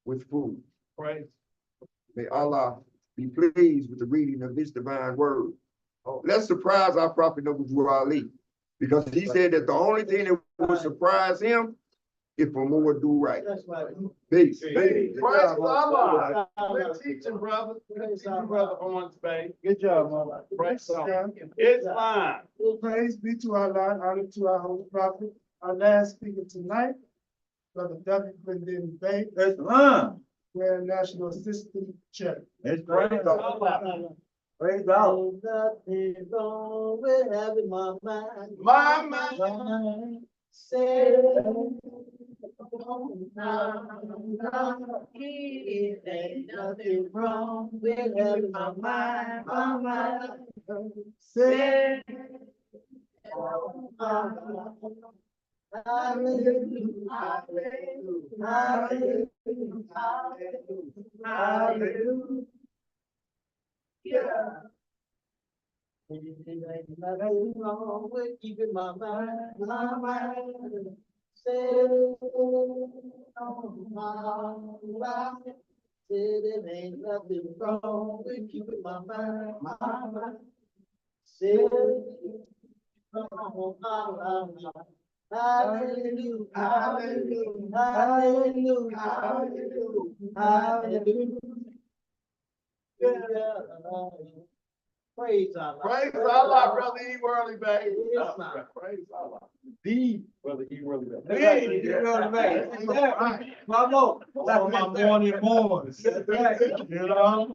with food. Praise. May Allah be pleased with the reading of this divine word. Let's surprise our prophet Noble Drew Ali, because he said that the only thing that would surprise him if a more do right. That's right. Peace. Praise Allah. Good teaching, brother. Good teaching, brother, on space. Good job, Mama. Praise Allah. Islam. Praise be to Allah, honor to our holy prophet. Our last speaker tonight, Brother W. Clinton Bay, Grand National Assistant Chair. Praise Allah. Praise God. Nothing wrong with having my mind. My mind. Say, ain't nothing wrong with having my mind. My mind. Say, hallelujah, hallelujah, hallelujah. Ain't nothing wrong with keeping my mind. Say, there ain't nothing wrong with keeping my mind. Say, hallelujah, hallelujah, hallelujah, hallelujah, hallelujah. Praise Allah. Praise Allah, brother E. Worley, baby. Yes, sir. Praise Allah. The brother E. Worley, baby. Bravo. That's my morning moors. You know?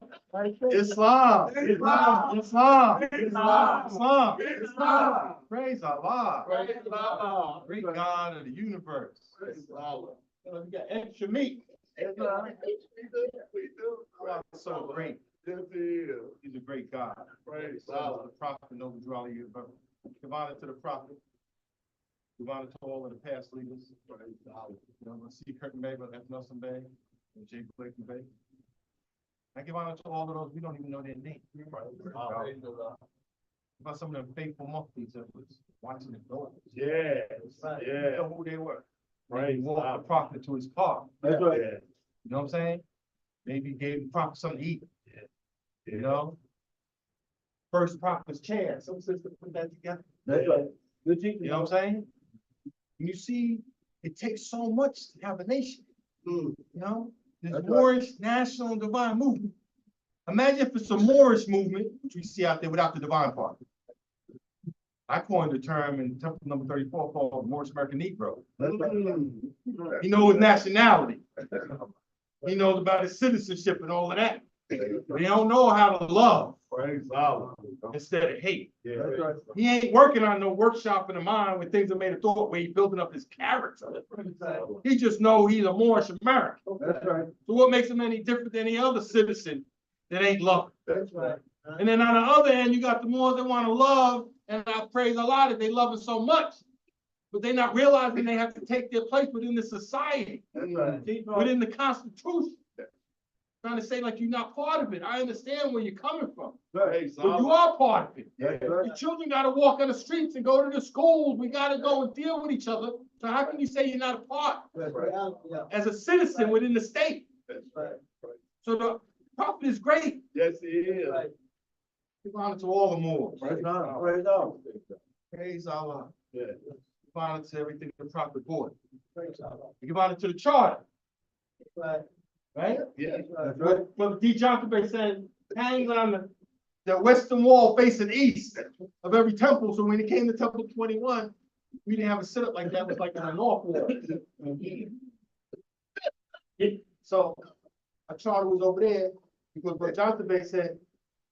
Islam. Islam. Islam. Islam. Islam. Praise Allah. Praise Allah. Great God of the universe. Praise Allah. We got extra meat. Islam. We do. God is so great. Yes, he is. He's a great God. Praise So, Allah. the prophet Noble Drew Ali, give honor to the prophet. Give honor to all of the past leaders. Praise Allah. You know, C. Curtin Bay, Brother F. Nelson Bay, and J. Blakey Bay. I give honor to all of those, we don't even know their name. Praise Allah. About some of them faithful monkeys that was watching the door. Yes. You Yeah. know who they were. Praise They walked Allah. the prophet to his car. That's right. You know what I'm saying? Maybe gave the prophet something to eat. You know? First prophet's chair. Some sister put that together. That's right. Good You know what I'm saying? And you see, it takes so much to have a nation. You know? This That's right. Moorish national and divine movement. Imagine if it's a Moorish movement, which we see out there without the divine part. I coined the term in Temple number 34 called Moorish American Negro. He knows his nationality. He knows about his citizenship and all of that. But he don't know how to love Praise Allah. instead of hate. Yeah. That's right. He ain't working on no workshop in the mind where things are made of thought, where he's building up his character. He just know he's a Moorish American. That's right. So what makes him any different than any other citizen that ain't loving? That's right. And then on the other end, you got the Moors that want to love, and I praise a lot that they love it so much, but they're not realizing they have to take their place within the society, That's right. within the Constitution. Trying to say like you're not part of it. I understand where you're coming from, Praise but you Allah. are part of it. That's Your right. children got to walk on the streets and go to the schools. We got to go and deal with each other. So how can you say you're not a part That's right. as a citizen within the state? That's right. So the prophet is great. Yes, he is. Give honor to all the Moors. Praise Allah. Praise Allah. Praise Allah. Yeah. Give honor to everything the prophet brought. Praise Allah. Give honor to the charter, Right. right? Yeah. That's right. But Brother D. Johnson Bay said hangs on the western wall facing east of every temple. So when it came to Temple 21, we didn't have a setup like that. It was like on the north wall. So our charter was over there because Brother Johnson Bay said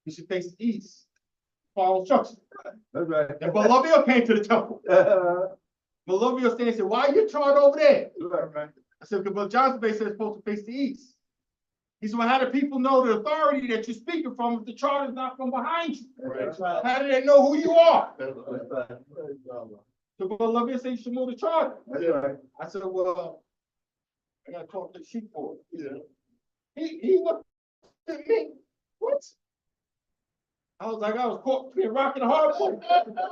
you should face east. Follow instructions. That's right. And Bolivia came to the temple. Bolivia standing and said, why are you charter over there? Right. I said, because Brother Johnson Bay said it's supposed to face the east. He said, well, how do people know the authority that you're speaking from if the charter's not from behind you? How do they know who you are? So go up here and say you should move the charter. I said, well, I gotta talk to the sheep board. He looked at me. What? I was like, I was caught between a rock and a hard place.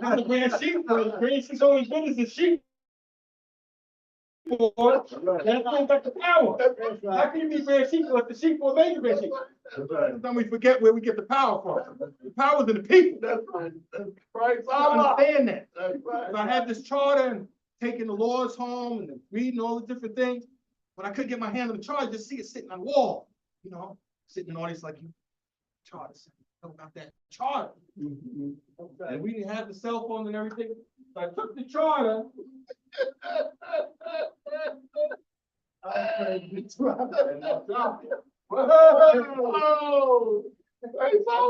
I'm the grand sheep board. The grand sheep's only business is sheep board. That's going back to power. How can you be grand sheep board if the sheep board made you grand sheep? Sometimes we forget where we get the power from. The power's in the people. That's right. I understand that. So I had this charter and taking the laws home and reading all the different things, but I couldn't get my hand on the charter, just see it sitting on the wall, you know, sitting in the audience like you. Charter, about that charter. And we didn't have the cell phone and everything. So I took the charter. Whoa! I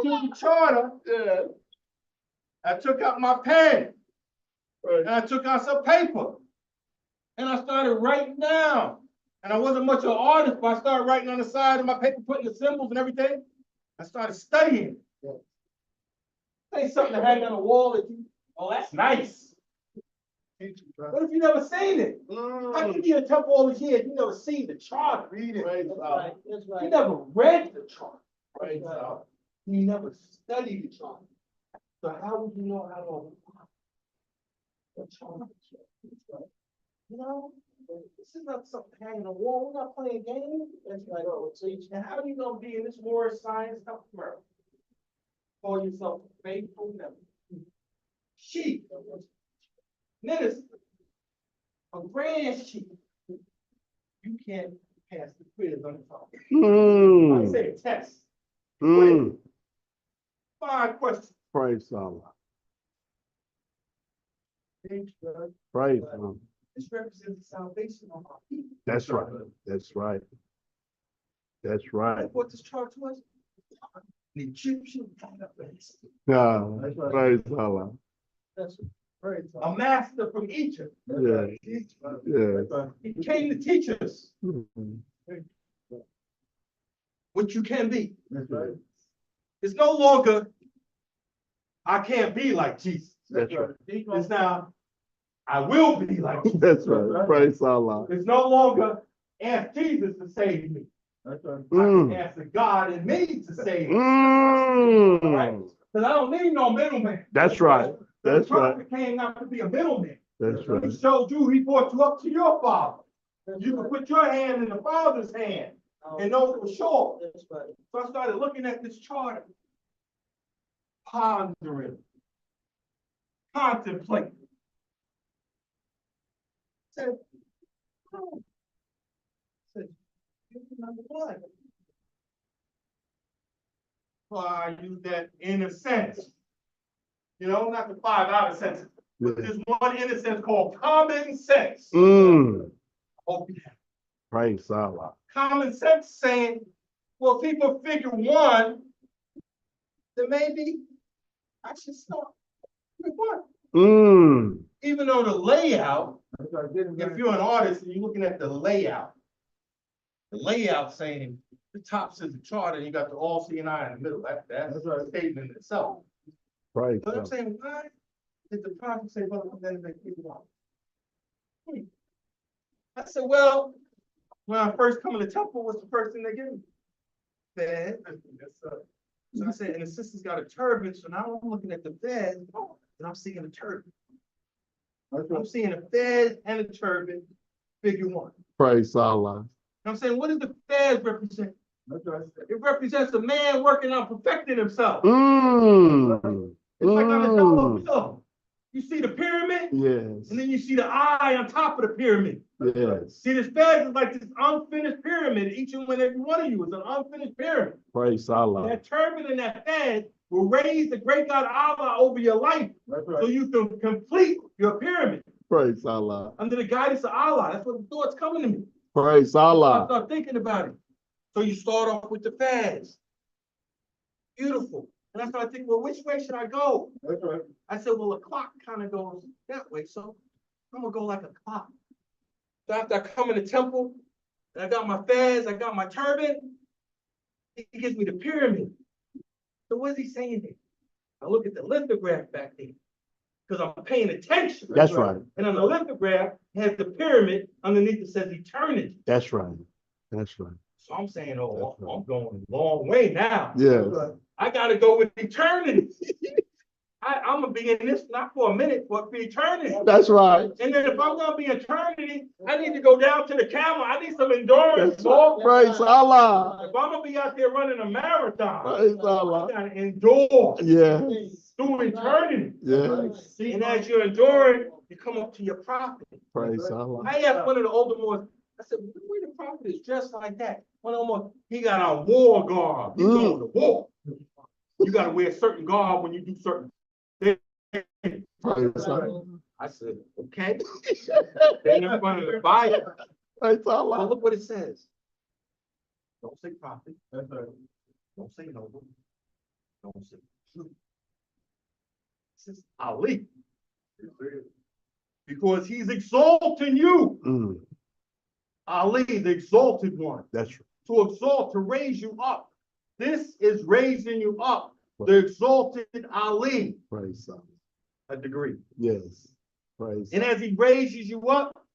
took the charter. I took out my pen. And I took out some paper. And I started writing down. And I wasn't much of an artist, but I started writing on the side of my paper, putting the symbols and everything. I started studying. Say something to hang on the wall that you, oh, that's nice. What if you never seen it? How can you be in a temple all these years? You never seen the chart. Read it. That's right. You never read the chart. Right. You never studied the chart. So how would you know how to apply the chart? You know, this is not something hanging on the wall. We're not playing games. That's right. And how are you gonna be in this Moorish science tomorrow? Call yourself a faithful member. Sheep. Minister. A grand sheep. You can't pass the quiz on the phone. I say a test. Quiz. 5 questions. Praise Allah. Praise Allah. This represents the salvation of our people. That's right. That's right. That's right. What this chart to us? An Egyptian Praise Allah. That's right. A master from Egypt. Yeah. Yeah. He came to teach us what you can be. That's right. It's no longer, I can't be like Jesus. That's right. It's now, I will be like Jesus. That's right. Praise Allah. It's no longer, ask Jesus to save me. I can ask the God in me to save me. Right? Because I don't need no middleman. That's right. That's the right. prophet came not to be a middleman. That's right. He showed you, he brought you up to your father. You can put your hand in the father's hand and know for sure. So I started looking at this chart, pondering, contemplating. Said, oh. Said, number 1. Well, I use that in a sense. You know, not the 5 outer senses. But there's one in a sense called common sense. Hope you have. Praise Allah. Common sense saying, well, if people figure 1, then maybe I should start with 1. Even though the layout, if you're an artist and you're looking at the layout saying the top says the chart and you got the all C and I in the middle. That's a statement in itself. Right. But I'm saying, why did the prophet say, well, then they figure out? I said, well, when I first come to the temple, what's the first thing they give me? Bed. So I said, and the sister's got a turban, so now I'm looking at the bed, and I'm seeing a turban. I'm seeing a fez and a turban, figure 1. Praise Allah. And I'm saying, what does the fez represent? It represents a man working on perfecting himself. It's like on a dollar bill. You see the pyramid? Yes. And then you see the eye on top of the pyramid. Yes. See, this fez is like this unfinished pyramid. Each and every one of you is an unfinished pyramid. Praise Allah. That turban and that fez will raise the great God Allah over your life. So you can complete your pyramid. Praise Allah. Under the guidance of Allah. That's what the thoughts coming to me. Praise I Allah. start thinking about it. So you start off with the fez. Beautiful. And I started thinking, well, which way should I go? I said, well, a clock kind of goes that way. So I'm going to go like a clock. So after I come in the temple, and I got my fez, I got my turban, he gives me the pyramid. So what is he saying there? I look at the lithograph back there, because I'm paying attention. That's right. And on the lithograph, it has the pyramid underneath it says eternity. That's right. That's right. So I'm saying, oh, That's right. I'm going a long way now. Yes. I gotta go with eternity. I'm gonna be in this not for a minute, but for eternity. That's right. And then if I'm gonna be eternity, I need to go down to the camel. I need some endurance, That's Lord. right. Praise Allah. If I'm gonna be out there running a marathon, Praise I Allah. gotta endure Yeah. through eternity. Yes. And as you're enduring, you come up to your prophet. Praise Allah. I asked one of the older ones, I said, the way the prophet is dressed like that. One of them, he got on war garb. He's going to war. You got to wear a certain garb when you do certain things. Praise Allah. I said, okay. Then in front of the fire. Praise But Allah. look what it says. Don't say prophet. Don't say noble. Don't say true. It says Ali. Because he's exalting you. Mm, Ali, the exalted one. that's right. To exalt, to raise you up. This is raising you up. The exalted Ali, Praise Allah. a degree. Yes. Praise. And as he raises you up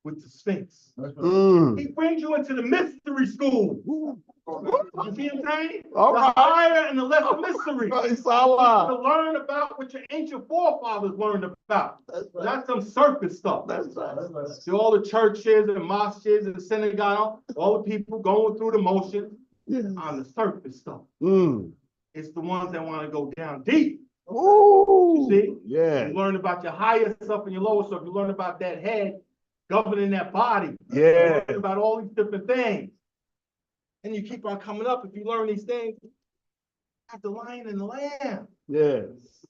with the Sphinx, Mm. he brings you into the mystery school. You see what I'm saying? All The right. higher and the lesser mystery. Praise To Allah. learn about what your ancient forefathers learned about. Not some surface stuff. That's right. See all the churches and mosques and the synagogue, all the people going through the motions Yes. on the surface stuff. Mm. It's the ones that want to go down deep. Ooh. See? Yeah. You learn about your higher stuff and your lower stuff. You learn about that head governing that body. You Yeah. learn about all these different things. And you keep on coming up. If you learn these things, like the lion and the lamb. Yes.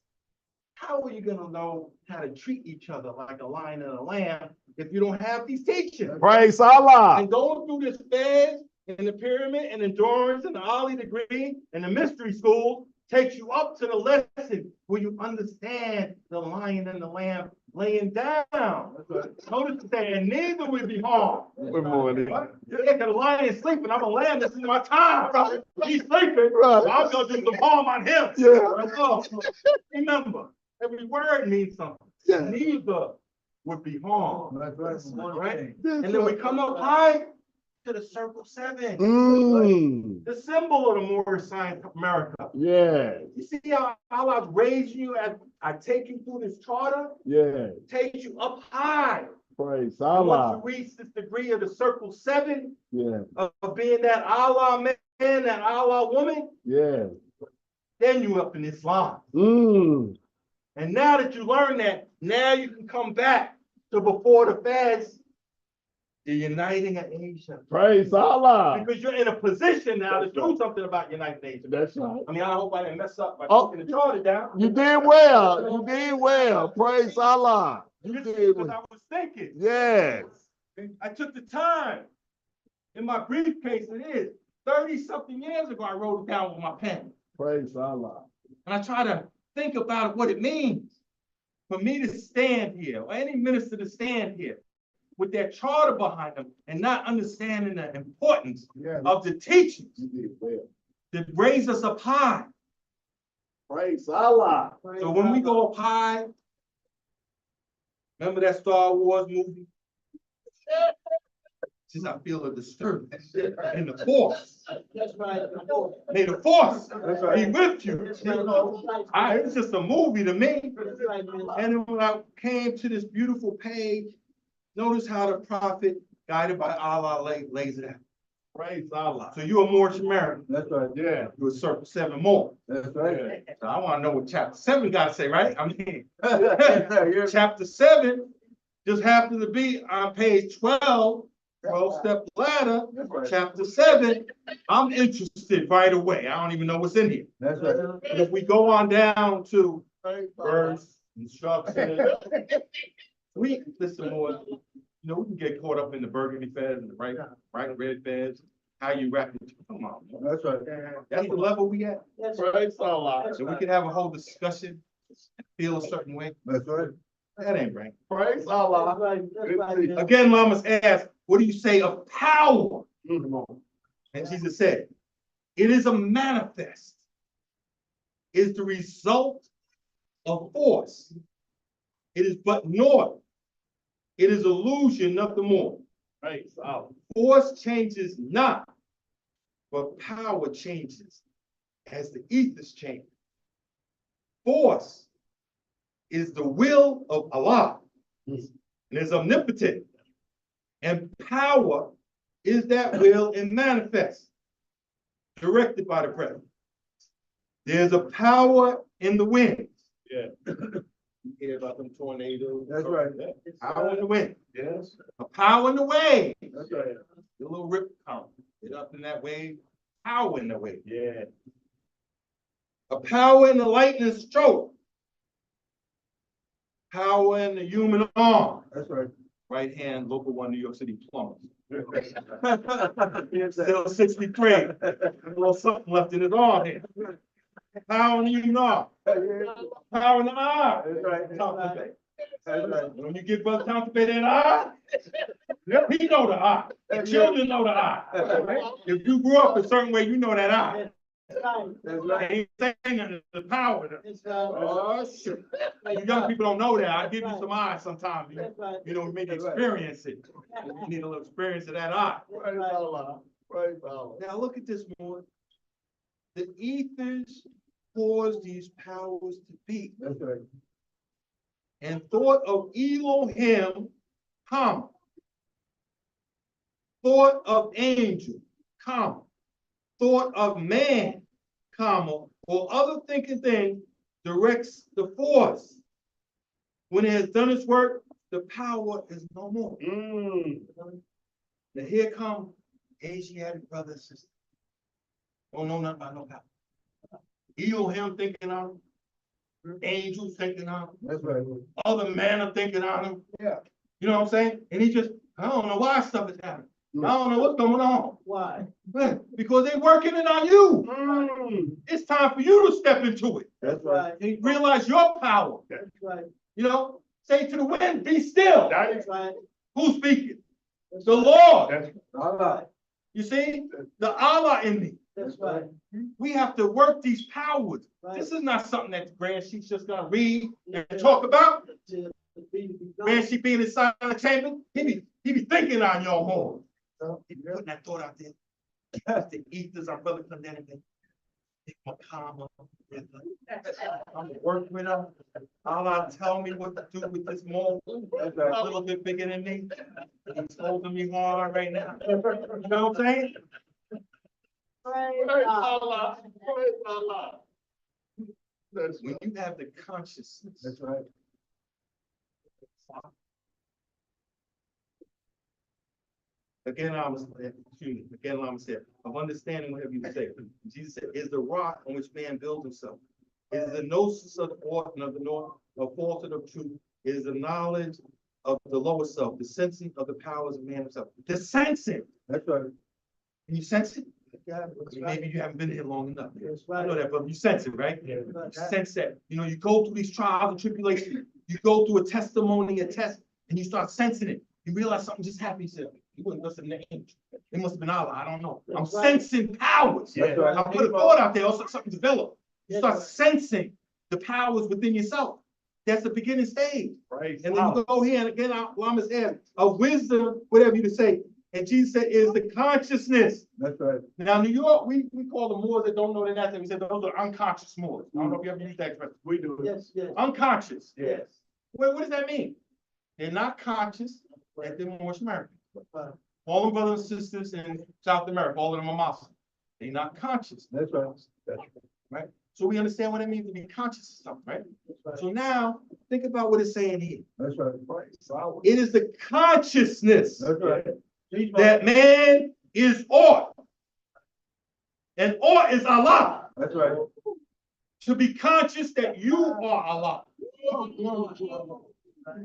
How are you going to know how to treat each other like a lion and a lamb if you don't have these teachings? Praise Allah. And going through this phase and the pyramid and endurance and the Ali degree and the mystery school takes you up to the lesson where you understand the lion and the lamb laying down. Notice it saying, and neither will be harmed. Good morning. Yeah, because the lion is sleeping. I'm a lamb. This is my time. He's sleeping. Right. So I'm going to do some harm on him. Yeah. That's all. Remember, every word means something. Yeah. Neither would be harmed. Right? That's And then we right. come up high to the circle 7. Mm. The symbol of the Moorish science of America. Yes. You see how I've raised you as I take you through this charter, Yes. take you up high. Praise And once Allah. you reach this degree of the circle 7 Yeah. of being that Allah man, that Allah woman, Yeah. then you up in Islam. Mm. And now that you learn that, now you can come back to before the fast, the uniting of Asia. Praise Allah. Because you're in a position now to do something about uniting Asia. That's right. I mean, I hope I didn't mess up by Oh. taking the charter down. You did well. You did well. Praise Allah. You did Because well. I was thinking. Yes. I took the time. In my briefcase, it is 30-something years ago, I wrote it down with my pen. Praise Allah. And I try to think about what it means for me to stand here, or any minister to stand here with that charter behind them and not understanding the importance Yeah. of the teachings You did well. that raise us up high. Praise Allah. So when we go up high, remember that Star Wars movie? Since I feel a disturbance in the force. That's right. May the force That's be with you. It's just a movie to me. And then when I came to this beautiful page, notice how the prophet, guided by Allah, lays it out. Praise Allah. So you're a Moorish American. That's right. Yeah. You're a circle 7 more. That's right. So I want to know what chapter 7 got to say, right? I mean, Yeah. chapter 7 just happens to be on page 12, 12-step ladder, chapter 7. I'm interested right away. I don't even know what's in here. That's right. But if we go on down to verse, instruction, we listen more. You know, we can get caught up in the burgundy feds and the bright red feds. How you wrap it? Come on, man. That's right. That's the level we at. Praise Allah. So we can have a whole discussion, feel a certain way. That's right. That ain't right. Praise Allah. Again, Mama's asked, what do you say of power? Mm. And Jesus said, it is a manifest, is the result of force. It is but naught. It is illusion, nothing more. Right, solid. Force changes not, but power changes as the ethers change. Force is the will of Allah and is omnipotent. And power is that will and manifest, directed by the president. There's a power in the winds. Yeah. You hear about them tornadoes? That's right. Power in the wind. Yes. A power in the wave. That's right. The little rip count. Get up in that wave. Power in the wave. Yeah. A power in the lightning stroke. Power in the human arm. That's right. Right hand, local 1 New York City plumbers. Yes, sir. Still 63. A little something left in his arm here. Power in the human arm. Power in the eye. That's right. Constipate. That's right. When you give Brother Constipate an eye, he know the eye. The children know the eye. If you grew up a certain way, you know that eye. That's right. Ain't saying the power. Oh, shit. You young people don't know that. I give you some eyes sometimes. You know, maybe That's right. experience it. You need a little experience of that eye. Right, Allah. Right, Allah. Now look at this more. The ethers cause these powers to be. That's right. And thought of Elohim, comma. Thought of angel, comma. Thought of man, comma, or other thinking thing directs the force. When it has done its work, the power is no more. Now here come Asiatic brothers and sisters. Don't know nothing about no power. Elohim thinking on him, angels thinking on him, That's right. other men are thinking on him. Yeah. You know what I'm saying? And he just, I don't know why stuff is happening. I don't know what's going on. Why? Because they working it on you. It's time for you to step into it. That's right. And realize your power. That's right. You know, say to the wind, be still. That's right. Who's speaking? The Lord. That's Allah. You see, the Allah in me. That's right. We have to work these powers. This is not something that the Grand Sheik's just gonna read and talk about. Grand Sheik being inside the chamber, he be thinking on your more. He be putting that thought out there. The ethers, our brother come down and take my karma. I'm gonna work with him. Allah tell me what to do with this mole. That's a little bit bigger than me. He's holding me hard right now. You know what I'm saying? Praise Allah. Praise Allah. That's When you have the consciousness. That's right. Again, I was, again, I said, of understanding whatever you say. Jesus said, is the rock on which man builds himself. It is the gnosis of the orphan of the north, of falsehood of truth. It is the knowledge of the lower self, the sensing of the powers of man himself. The sensing. That's right. Can you sense it? Yeah, Maybe you haven't been here long enough. That's I right. know that, but you sense it, right? Yeah. You sense that. You know, you go through these trials and tribulations. You go through a testimony, a test, and you start sensing it. You realize something just happened. You said, you wouldn't listen to the angel. It must have been Allah. I don't know. I'm That's right. sensing powers. That's right. I put a thought out there, also something developed. You start sensing the powers within yourself. That's the beginning stage. right. And then you go here, and again, Lama said, of wisdom, whatever you to say. And Jesus said, is the consciousness. That's right. Now, New York, we call the Moors that don't know their last name. We said those are unconscious Moors. I don't know if you ever used that expression. We do. Yes, yes. Unconscious. Yes. What does that mean? They're not conscious that they're Moorish American. Right. All the brothers and sisters in South America, all of them are Muslim. They're not conscious. That's right. That's Right? So we understand what it means to be conscious of something, right? right. So now, think about what it's saying here. That's right. Right. It is the consciousness That's right. that man is ought. And ought is Allah. That's right. To be conscious that you are Allah.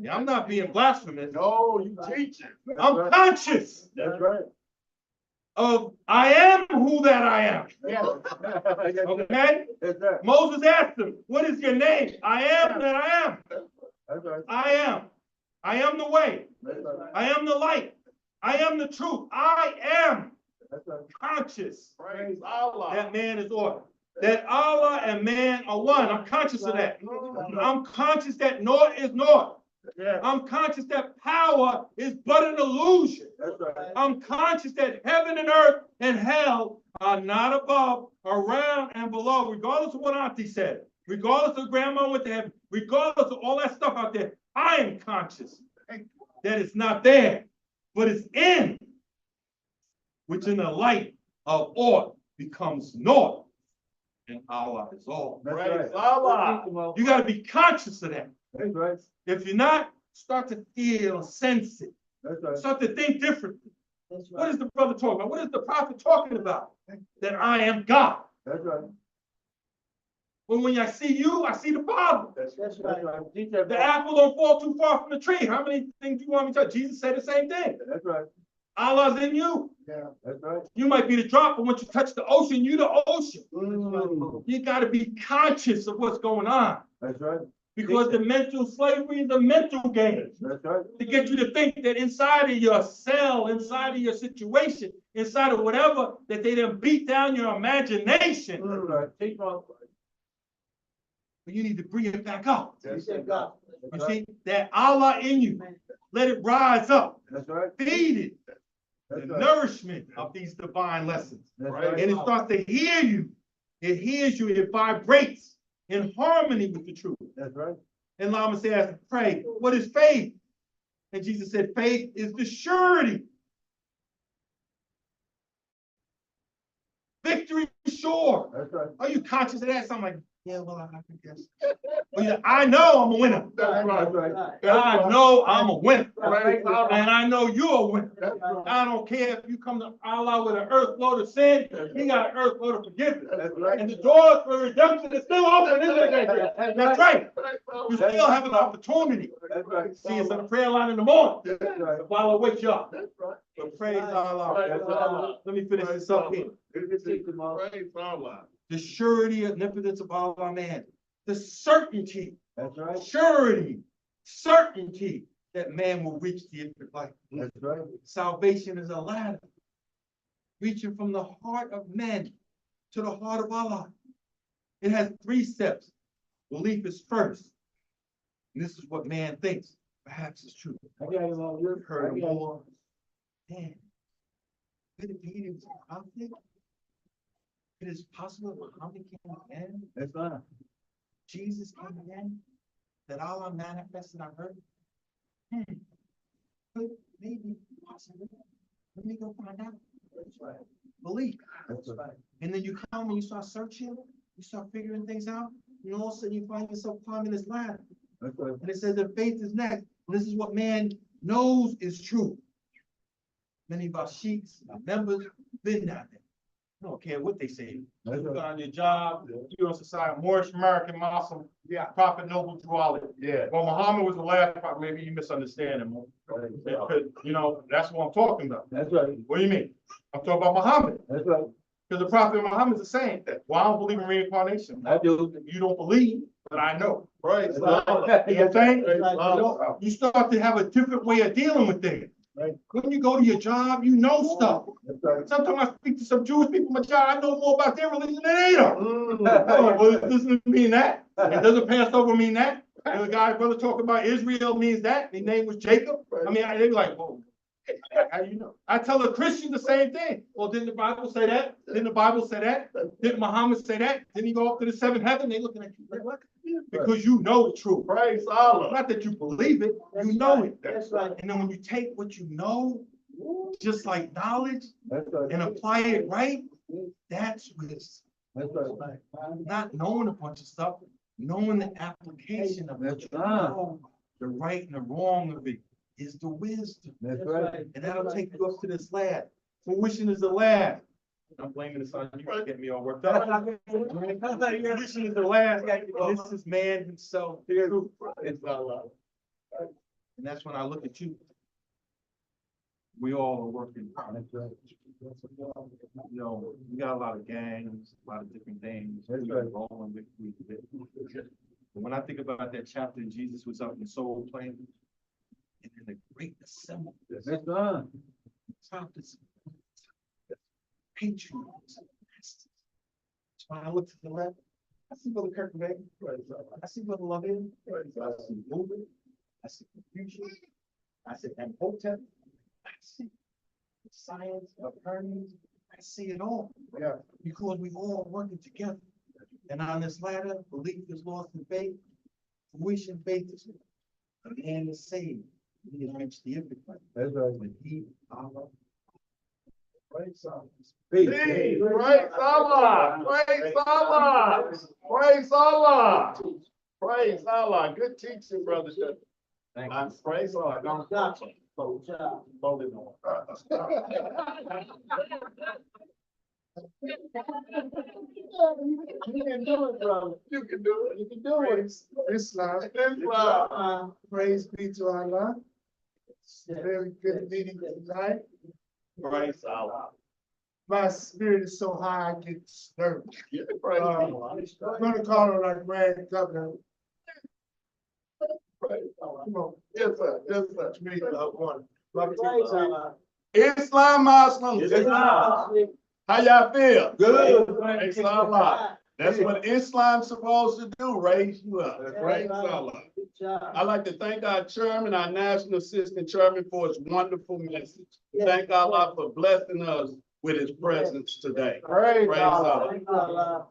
Yeah, I'm not being blasphemous. No, you teaching. I'm right. conscious That's right. of I am who that I am. Yeah. Okay? That's right. Moses asked him, what is your name? I am that I am. That's right. I am. I am the way. That's right. I am the light. I am the truth. I am. Conscious Praise Allah. that man is order. That Allah and man are one. I'm conscious of that. I'm conscious that naught is naught. Yeah. I'm conscious that power is but an illusion. That's right. I'm conscious that heaven and earth and hell are not above, around, and below, regardless of what Auntie said, regardless of grandma went to heaven, regardless of all that stuff out there. I am conscious that it's not there, but it's in, which in the light of aught becomes naught, and Allah is all. Praise Allah. You got to be conscious of that. That's right. If you're not, start to feel, sense it, That's right. start to think differently. What is the brother talking about? What is the prophet talking about? That I am God. That's right. Well, when I see you, I see the Father. That's right. The apple don't fall too far from the tree. How many things do you want me to tell? Jesus said the same thing. That's right. Allah's in you. Yeah. That's right. You might be the drop, but once you touch the ocean, you the ocean. Mm. You got to be conscious of what's going on. That's right. Because the mental slavery is a mental game. That's right. To get you to think that inside of your cell, inside of your situation, inside of whatever, that they done beat down your imagination. That's right. Take off. But you need to bring it back up. That's You right. see, that Allah in you, let it rise up. That's right. Feed it That's the right. nourishment of these divine lessons. That's And right. it starts to hear you. It hears you, it vibrates in harmony with the truth. That's right. And Lama says, pray, what is faith? And Jesus said, faith is the surety. Victory sure. That's right. Are you conscious of that? So I'm like, yeah, well, I can guess. Well, yeah, I know I'm a winner. That's right. I know I'm a winner. Praise Allah. And I know you're a winner. That's right. I don't care if you come to Allah with an earth load of sin, He got an earth load of forgiveness. That's right. And the doors for redemption is still open, isn't it? That's right. You still have an opportunity. That's right. See us on the prayer line in the morning. That's right. While I wake you up. That's right. But praise Allah. Praise Allah. Let me finish this up here. Praise Allah. The surety, omnipotence of Allah, man. The certainty, That's right. surety, certainty that man will reach the infinite life. That's right. Salvation is a ladder reaching from the heart of men to the heart of Allah. It has 3 steps. Belief is first. And this is what man thinks. Perhaps it's true. I got it all. You're Heard more. Man, could it be it was a prophet? It is possible that Muhammad came again. That's right. Jesus came again. That Allah manifested on earth. Could maybe possibly. Let me go find out. That's right. Believe. That's right. And then you come and you start searching, you start figuring things out, and all of a sudden you find yourself climbing this ladder. That's right. And it says that faith is next. And this is what man knows is true. Many of our sheiks, our members, been down there. I don't care what they say. That's You right. got on your job, you're on society, Moorish, American, Muslim, Prophet, noble, duality. Yeah. Well, Muhammad was the last prophet. Maybe you misunderstand him. You know, that's what I'm talking about. That's right. What do you mean? I'm talking about Muhammad. That's right. Because the prophet Muhammad is saying that. Well, I don't believe in reincarnation. I do. You don't believe, but I know. Praise You know what I'm saying? Allah. You start to have a different way of dealing with things. Right. When you go to your job, you know stuff. That's right. Sometimes I speak to some Jewish people in my job, I know more about their religion than they do. Mm. Well, it doesn't mean that. It doesn't Passover mean that. And the guy, brother, talk about Israel means that. His name was Jacob. I mean, they be like, whoa. How you know? I tell the Christians the same thing. Well, didn't the Bible say that? Didn't the Bible say that? Didn't Muhammad say that? Didn't he go up to the 7th heaven? They looking at you like, what? Because you know the truth. Praise Allah. Not that you believe it, you know it. That's right. And then when you take what you know, just like knowledge, That's right. and apply it right, that's wisdom. That's right. Not knowing a bunch of stuff, knowing the application of what you know, the right and the wrong of it is the wisdom. That's right. And that'll take you up to this lad. Fruition is the lad. I'm blaming this on you to get me all worked up. Fruition is the lad. This is man himself. It's Allah. And that's when I look at you. We all are working. That's right. You know, we got a lot of gangs, a lot of different things. That's We right. rolling with. But when I think about that chapter, Jesus was up in the soul plane. And then the great assembly. That's right. Top this. patriots. So when I look to the left, I see Brother Kirk Van. I see Brother Lovin. I see Movement. I see Confucius. I see Imhotep. I see science, attorneys. I see it all. Yeah. Because we all working together. And on this ladder, belief is lost in faith. Fruition faith is the man is saved. He has reached the end point. That's right. When he, Allah, Praise God. Praise Allah, praise Allah, praise Allah, praise Allah. Good teaching, brother. Praise Allah. Don't touch it. Hold it on. You can do it, brother. You can do it. You can do it. Islam. Islam. Praise be to Allah. It's a very good meeting tonight. Praise Allah. My spirit is so high, I get disturbed. Yeah, praise I'm Allah. gonna call on our grand governor. Praise Allah. Come on. Yes, sir. Yes, sir. Read one. Praise Allah. Islam Muslims. Islam. How y'all feel? Good. Praise Allah. That's what Islam's supposed to do, raise you up. Praise Allah. Good job. I'd like to thank our chairman, our national assistant chairman, for his wonderful message. Thank Allah for blessing us with his presence today. Praise Praise Allah. Allah. Praise Allah.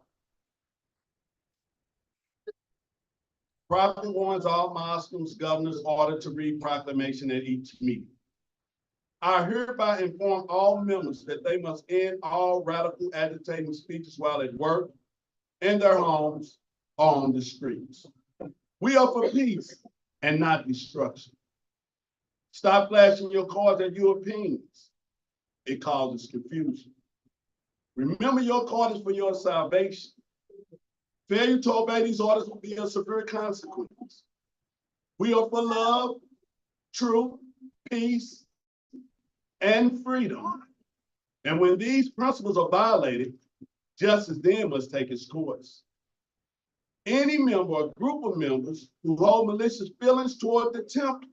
Prophet warns all Muslims, governors ordered to read proclamation at each meeting. I hereby inform all members that they must end all radical agitating speeches while at work, in their homes, or on the streets. We are for peace and not destruction. Stop flashing your cards and your opinions. It causes confusion. Remember, your card is for your salvation. Failure to obey these orders will be a severe consequence. We are for love, truth, peace, and freedom. And when these principles are violated, justice then must take its course. Any member or group of members who hold malicious feelings toward the temple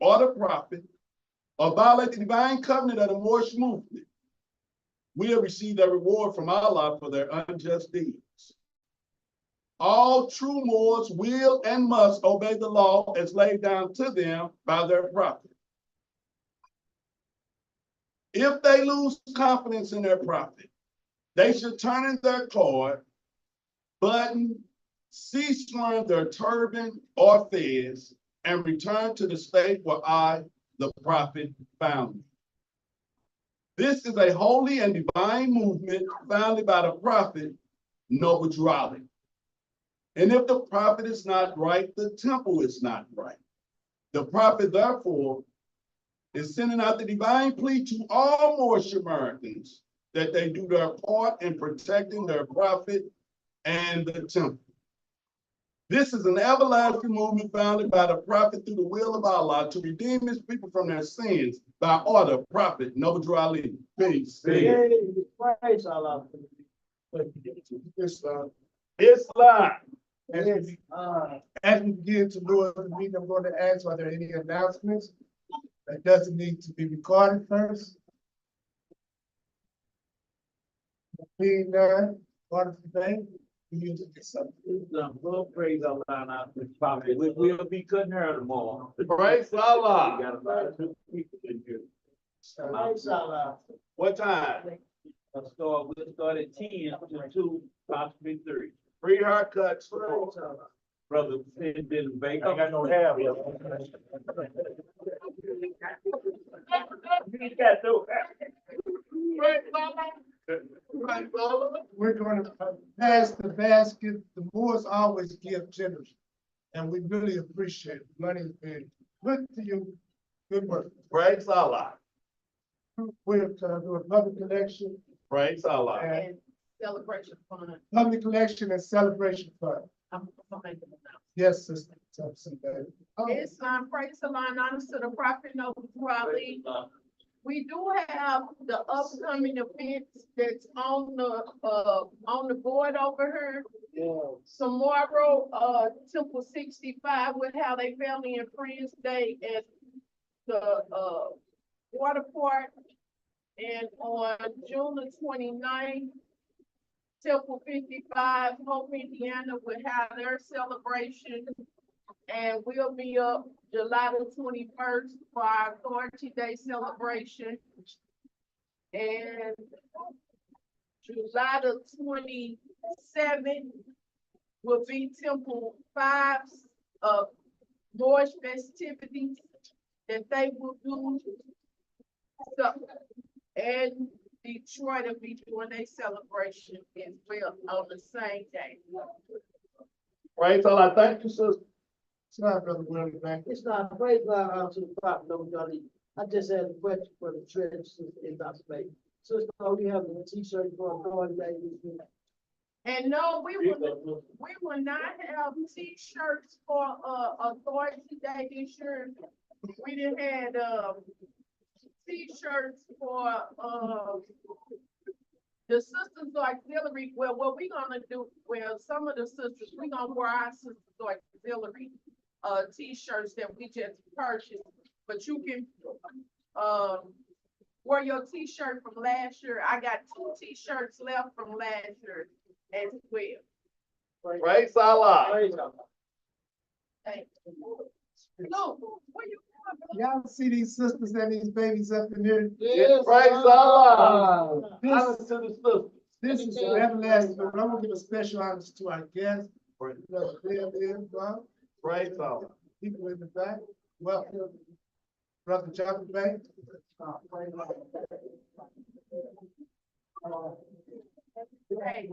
or the prophet or violate the divine covenant of the Moorish movement will receive their reward from Allah for their unjust deeds. All true Moors will and must obey the law as laid down to them by their prophet. If they lose confidence in their prophet, they should turn in their card, button, cease wearing their turban or fez, and return to the state where I, the prophet, found me. This is a holy and divine movement founded by the prophet, Noble Drali. And if the prophet is not right, the temple is not right. The prophet, therefore, is sending out the divine plea to all Moorish Americans that they do their part in protecting their prophet and the temple. This is an everlasting movement founded by the prophet through the will of Allah to redeem his people from their sins by order of prophet Noble Drali. Peace. Praise Allah. Islam. Islam. As we begin to lower the meeting, I'm going to ask, are there any announcements? That doesn't need to be recorded first. Being none, part of the day, we use it to something. We'll praise Allah and our prophet. We'll be cutting her tomorrow. Praise We Allah. got about 2 people in here. Praise Allah. What time? We'll start at 10 to 2, possibly 3. Free haircuts. Praise Allah. Brother Sid didn't bake. I got no hair. You got no hair. Praise Allah. Praise Allah. We're going to pass the basket. The Moors always give generously, and we really appreciate it. Money has been good to you. Good work. Praise Allah. We're going to do a public collection, Praise Allah. and Celebration fund. public collection and celebration fund. I'm gonna make them announce. Yes, Sister Thompson, baby. Oh, Islam, praise Allah, and honors to the prophet Noble Drali. We do have the upcoming events that's on the board over here. Tomorrow, Temple 65 will have a family and friends day at the water park. And on June the 29th, Temple 55, Hope, Indiana will have their celebration. And we'll be up July the 21st for our Authority Day celebration. And July the 27th will be Temple 5's Moorish festivities that they will do. So, and Detroit will be doing their celebration as well on the same day. Praise Allah. Thank you, sister. It's not, Brother Willie, man. It's not praise God to the prophet, no Johnny. I just had a question for the church in Dr. Bay. Sister, we have a t-shirt for Authority Day this week. And no, we will not have t-shirts for Authority Day this year. We didn't had t-shirts for the Sisters Auxiliary. Well, what we gonna do, well, some of the sisters, we gonna wear our Sisters Auxiliary t-shirts that we just purchased. But you can wear your t-shirt from last year. I got 2 t-shirts left from last year as well. Praise Allah. Praise God. Thank you. No, where you going? Y'all see these sisters and these babies up in here? Yes, Praise Allah. Honor This, to the sister. this is an everlasting, but I'm gonna give a special honor to our guests. Praise Allah. People in the back, welcome. Brother Jonathan Bank. Hey.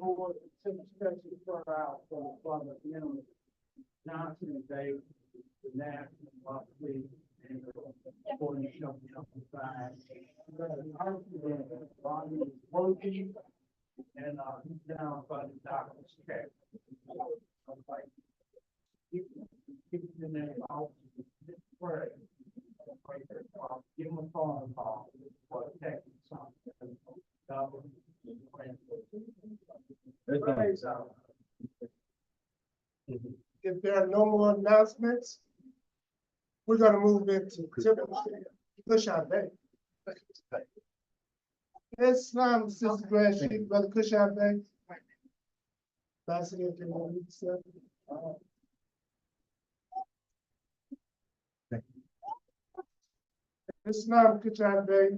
Johnson Day, the national fleet, and the coordination side. Bobby is working, and he's down by the doctor's check. Keep in there, I'll pray. Give him a phone call for a text or something. If there are no more announcements, we're gonna move into Cushan Bay. Islam, Sister Grand Street, Brother Cushan Bay. Ambassador, can you read this? Islam, Cushan Bay.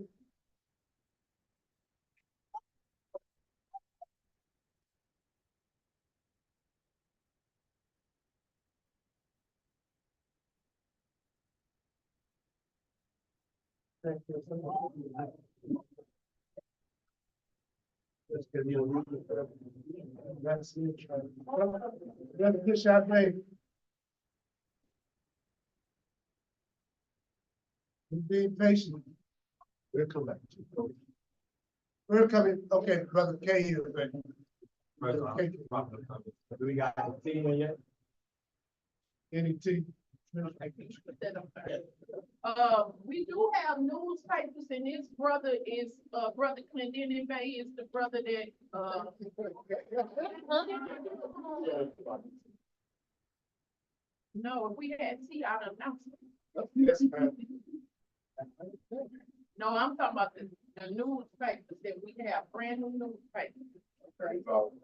That's it. Brother Cushan Bay. Be patient. We're coming. We're coming. Okay, Brother K here. Do we got a team yet? Any tea? We do have newspapers, and his brother is Brother Clendenin Bay is the brother that no, if we had tea, I'd announce it. Yes, ma'am. No, I'm talking about the newspapers that we have, brand new newspapers.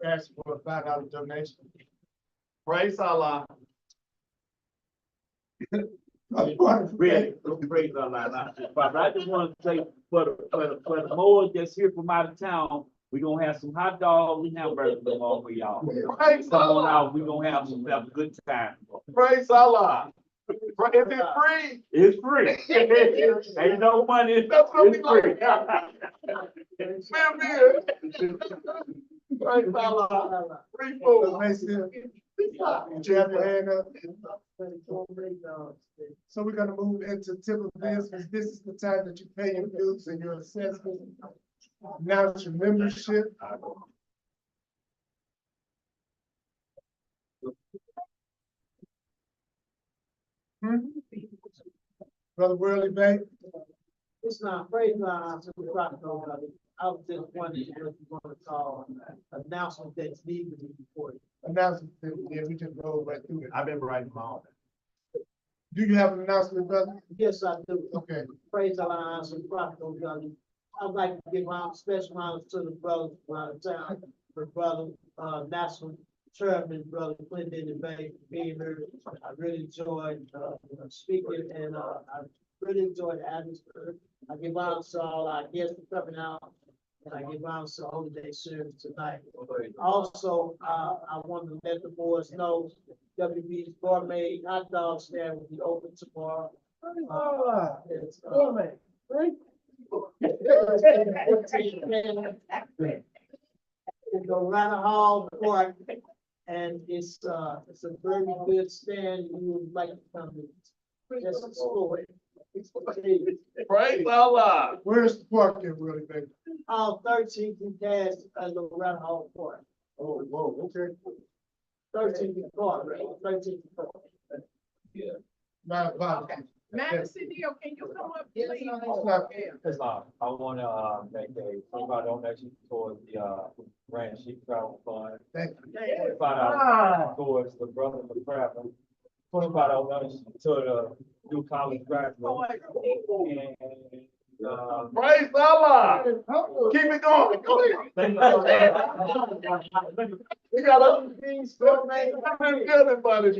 Ask for a $5 donation. Praise Allah. Really, praise Allah. But I just want to say for the Moors that's here from out of town, we're gonna have some hot dogs and hamburgers along with y'all. Praise Come on Allah. out, we're gonna have a good time. Praise Allah. Is it free? It's free. Ain't no money, That's what we it's like. free. Praise Allah. Free food. Did you have your hand up? So we're gonna move into typical business. This is the time that you pay your dues and your assessment. Announce your membership. Brother Worley Bank. It's not praise God to the prophet, no Johnny. I was just wondering if you want to call announcement that's needed to be reported. Announcement, yeah, we just rolled right through it. I've been writing them all. Do you have an announcement, brother? Yes, I do. Okay. Praise Allah to the prophet, no Johnny. I'd like to give special honors to the brothers around town, the brother, National Chairman, Brother Clinton and Bay, being here. I really enjoyed, speaking and, I really enjoyed the atmosphere. I give honors to all our guests for coming out, and I give honors to Holy Day service tonight. Also, I want to let the boys know WB's gourmet hot dog stand will be open tomorrow. It's, It's around the hall court, and it's a very good stand. You would like to come to just explore it. Praise Allah. Where's the parking really, baby? All 13th and Cass at the around the hall court. Oh, whoa, okay. 13th and court, right? 13th and court. Not about. Madison Deal, can you come up, please? I wanna make a $25 donation towards the Grand Sheep Travel Fund. Thank you. $25 towards the Brothers of Travel. $25 donation to the new college graduate. And, Praise Allah. Keep it going. Go ahead. You got other things to make. Everybody.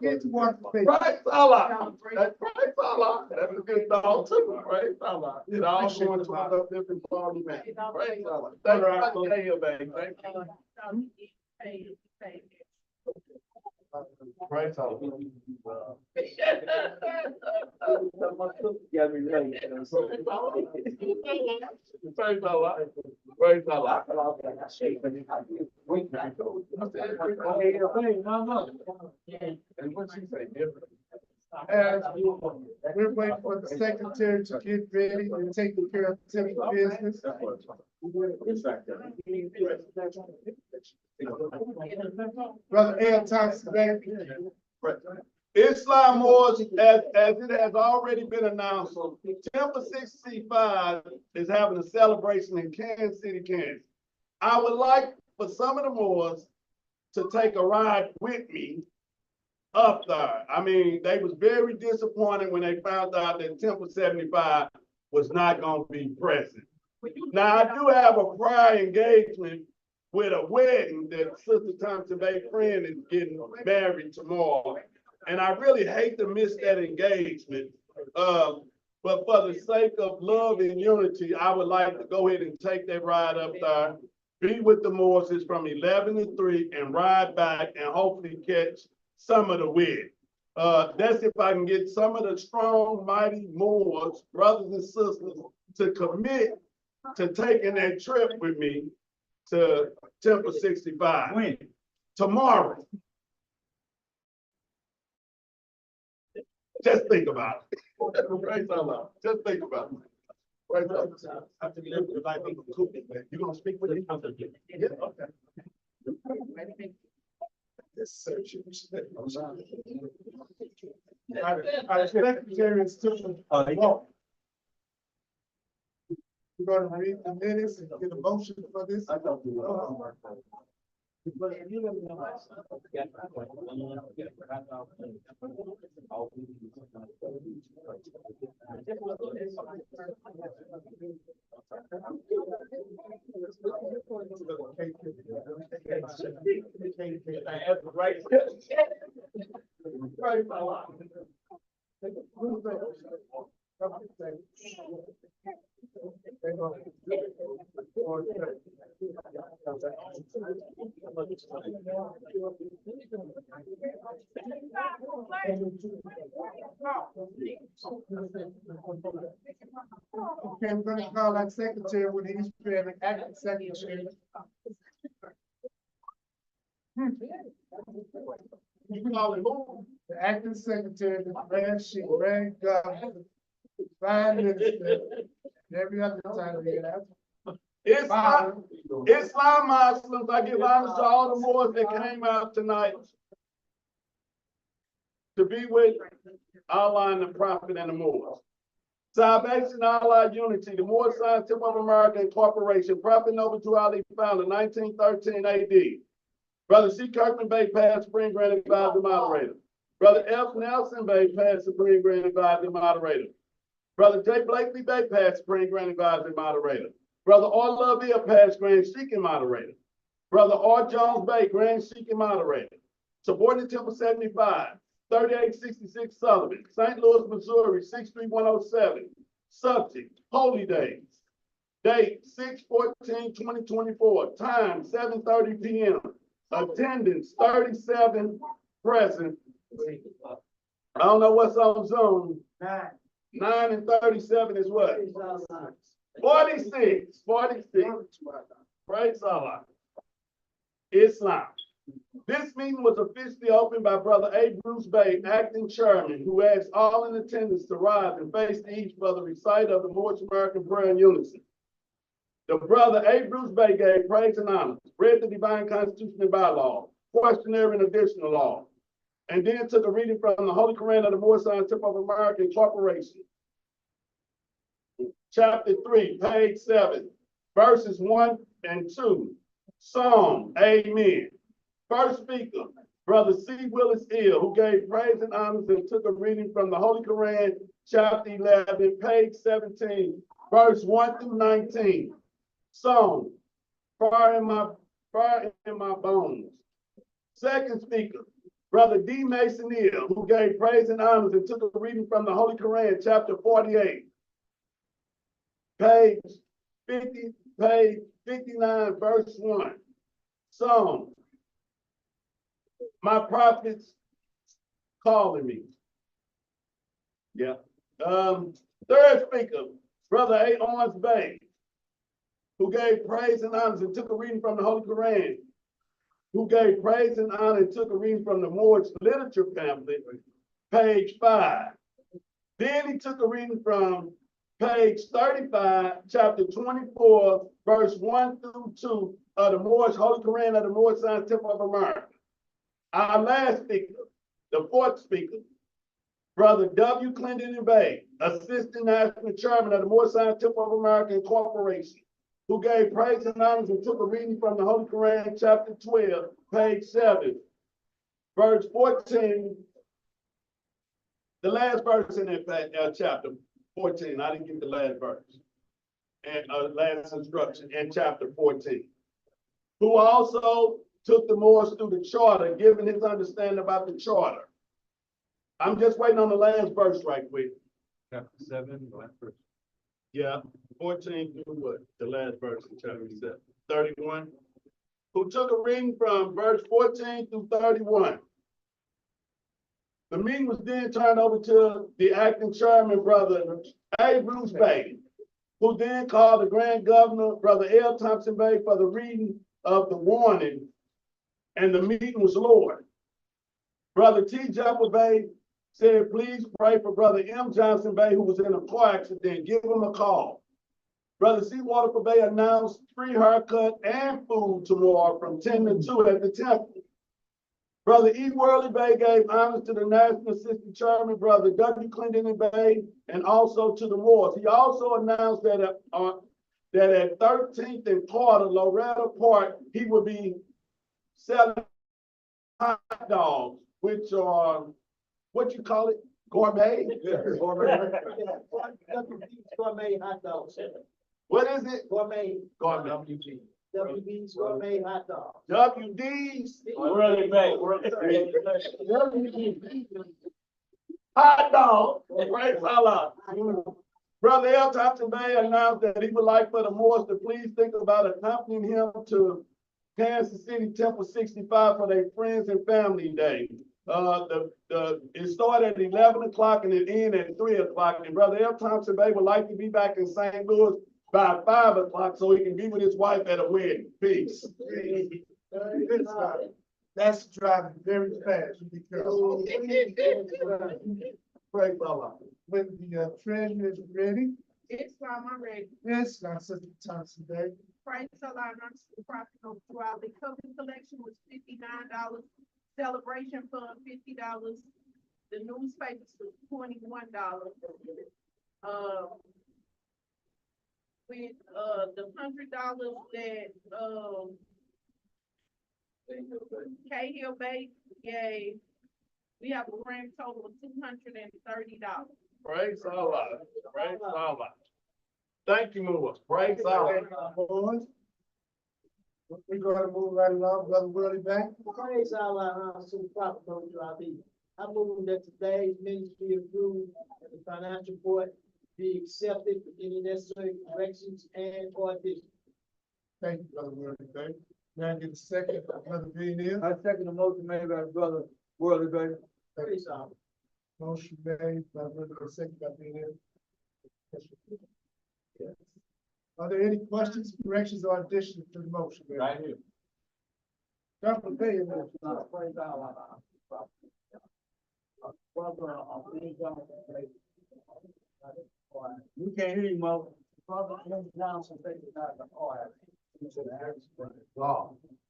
Get to one page. Praise Allah. Praise Allah. That's a good dog too. Praise Allah. It all going to a different party, man. Praise Allah. Thank you for your baby. Thank you. Praise Allah. Praise Allah. Praise Allah. And what she say, different? As we're waiting for the secretary to get ready and take care of typical business. Brother L. Thompson, baby. Islam Moors, as it has already been announced, Temple 65 is having a celebration in Kansas City, Kansas. I would like for some of the Moors to take a ride with me up there. I mean, they was very disappointed when they found out that Temple 75 was not going to be present. Now, I do have a prior engagement with a wedding that Sister Thompson Bay friend is getting married tomorrow. And I really hate to miss that engagement. But for the sake of love and unity, I would like to go ahead and take that ride up there, be with the Morses from 11 to 3 and ride back and hopefully catch some of the wedding. That's if I can get some of the strong, mighty Moors, brothers and sisters, to commit to taking that trip with me to Temple 65. When? Tomorrow. Just think about it. Praise Allah. Just think about it. Praise Allah. You gonna speak with me? Yeah, okay. This search. Our secretary is still. We're gonna read the minutes and get a motion for this. Okay, we're gonna call our secretary when he's ready, acting secretary. You call him who? The acting secretary, the grand chief, grand governor, prime minister, every other title he has. Islam Muslims, I give honor to all the Moors that came out tonight to be with Allah and the Prophet and the Moors. Salvation, Allah, unity, the Moor Scientific of America Incorporation, Prophet Noble Drew Ali founded 1913 AD. Brother C. Kirkman Bay passed Supreme Grand Advisor Moderator. Brother F. Nelson Bay passed Supreme Grand Advisor Moderator. Brother J. Blakely Bay, past Spring Grand Advisory Moderator. Brother R. Lovell, past Grand Seeking Moderator. Brother R. Jones Bay, Grand Seeking Moderator. Subordinate Temple 75, 3866 Sullivan, St. Louis, Missouri, 63107. Subject, Holy Days. Date, 6/14/2024. Time, 7:30 p.m. Attendance, 37 present. I don't know what's on Zoom. 9 and 37 is what? 46. Praise Allah. Islam. This meeting was officially opened by Brother A. Bruce Bay, acting chairman, who asked all in attendance to rise and face the each for the recital of the Moorish American prayer in unison. The Brother A. Bruce Bay gave praise and honor, read the divine constitution and bylaw, questionnaire and additional law, and then took a reading from the Holy Quran of the Moorish Temple of America Corporation. Chapter 3, page 7, verses 1 and 2. Psalm, amen. First speaker, Brother C. Willis Hill, who gave praise and honors and took a reading from the Holy Quran, chapter 11, page 17, verse 1 through 19. Psalm, fire in my bones. Second speaker, Brother D. Mason Hill, who gave praise and honors and took a reading from the Holy Quran, chapter 48, page 59, verse 1. Psalm, my prophets calling me. Yeah. Third speaker, Brother A. Owens Bay, who gave praise and honors and took a reading from the Holy Quran, who gave praise and honor and took a reading from the Moorish literature pamphlet, page 5. Then he took a reading from page 35, chapter 24, verse 1 through 2 of the Moorish Holy Quran of the Moorish Science Temple of America. Our last speaker, the fourth speaker, Brother W. Clinton Bay, Assistant National Chairman of the Moorish Science Temple of America Incorporation, who gave praise and honors and took a reading from the Holy Quran, chapter 12, page 7, verse 14. The last verse in that chapter 14. I didn't get the last verse. And last instruction in chapter 14. Who also took the Moors through the charter, giving his understanding about the charter. I'm just waiting on the last verse right quick. Chapter 7, the last verse. Yeah, 14 through what? The last verse in chapter 7. 31. Who took a reading from verse 14 through 31. The meeting was then turned over to the acting chairman, Brother A. Bruce Bay, who then called the Grand Governor, Brother L. Thompson Bay, for the reading of the warning, and the meeting was lowered. Brother T. Jumper Bay said, please pray for Brother M. Johnson Bay, who was in a car accident. Give him a call. Brother C. Waterford Bay announced free haircut and food tomorrow from 10 to 2 at the temple. Brother E. Worley Bay gave honors to the National Assistant Chairman, Brother W. Clinton Bay, and also to the Moors. He also announced that at 13th and Carter, Loretta Park, he would be selling hot dogs, which are, what you call it? Gourmet? Gourmet hot dogs. What is it? Gourmet. Gourmet. WB's gourmet hot dogs. WD's Worldly Bay, hot dog. Praise Allah. Brother L. Thompson Bay announced that he would like for the Moors to please think about accompanying him to Kansas City Temple 65 for their Friends and Family Day. It started at 11 o'clock and it ended at 3 o'clock. And Brother L. Thompson Bay would like to be back in St. Louis by 5 o'clock so he can be with his wife at a wedding. Peace. That's driving very fast. Be careful. Praise Allah. When the treasurer is ready, Islam, I'm ready. yes, now Sister Thompson Day. Praise Allah, I'm the prophet of throughout. The covenant collection was $59. Celebration fund, $50. The newspapers was $21. With the $100 that Cahill Bay gave, we have a grand total of $230. Praise Allah. Praise Allah. Thank you, Moore. Praise Allah. Boys. We're gonna move right along, Brother Willie back. Praise Allah, to the prophet of Allah. I move that today's ministry approved and the financial report be accepted with any necessary corrections and or additions. Thank you, Brother Willie, thank you. May I get a second, Brother Green? I second the motion made by Brother Worley, baby. Praise Allah. Motion made by Brother, second by Green. Are there any questions, corrections, or additions to the motion? Right here. Dr. Bailey, Praise Allah. We can't hear you, Mo. God.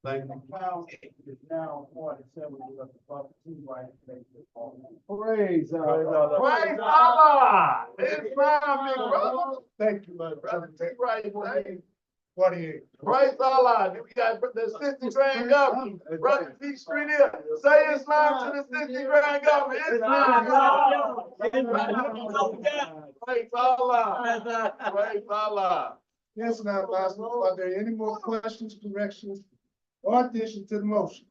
Thank you. Praise Praise Allah. It's my big brother. thank you, Brother. Brother T. Right, thank you. 48. Praise Allah. We got the 60 grand government. Brother T. Street here. Say Islam to the 60 grand government. Islam. Praise Allah. Praise Allah. Yes, now, Master, are there any more questions, corrections, or additions to the motion?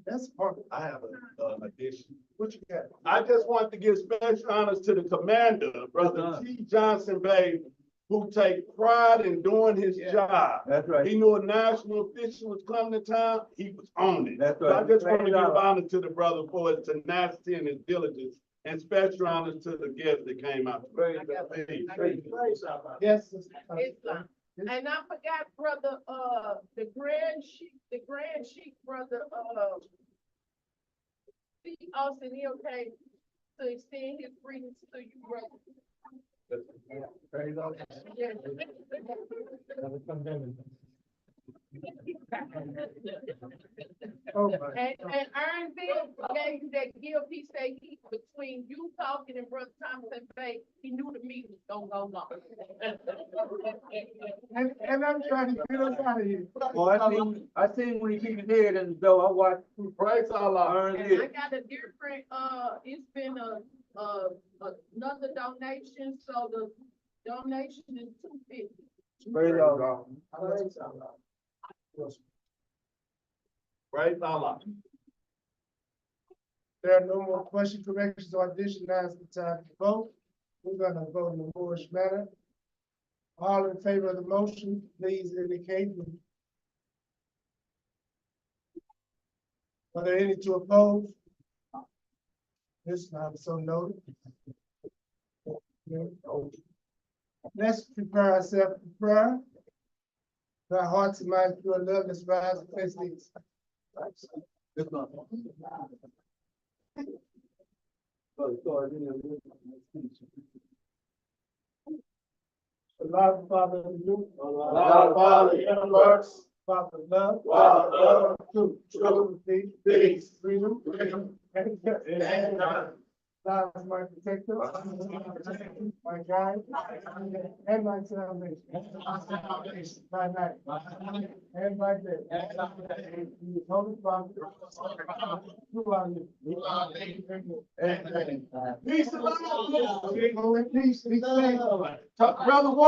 That's part of it. I have an addition. What you got? I just want to give special honors to the commander, Brother T. Johnson Bay, who take pride in doing his job. That's right. He knew a national official was coming to town, he was on it. That's So I right. just want to Praise give Allah. honor to the brother for his tenacity and his diligence, and special honors to the guests that came out. Praise Praise Allah. Yes. Islam. And I forgot, brother, the grand sheik, brother, C. Austin Hill came to extend his greetings to you, brother. Praise Allah. Yes. Oh, my. And Ernville gave you that gift. He said between you talking and Brother Thompson Bay, he knew the meeting was gonna go long. And I'm trying to get us out of here. Oh, I seen when he keep his head in the door, I watched. Praise Allah. And I got a different, it's been another donation, so the donation is $250. Praise Allah. Praise Allah. Praise Allah. There are no more questions, corrections, or additions. Now is the time to vote. We're gonna vote in the Moorish manner. All in favor of the motion, please indicate. Are there any to oppose? This time, so noted. Let's prepare ourselves for prayer. Our hearts and minds pure love, let's rise and face these. Allah, Father, in you. Allah, Father, in works. Father, love. Father, love. Truth. Peace. Freedom. And And God is my protector, my guide, and my salvation. By night and by day. He is holy Father. Throughout you. Peace and love. Go in peace, be safe. Brother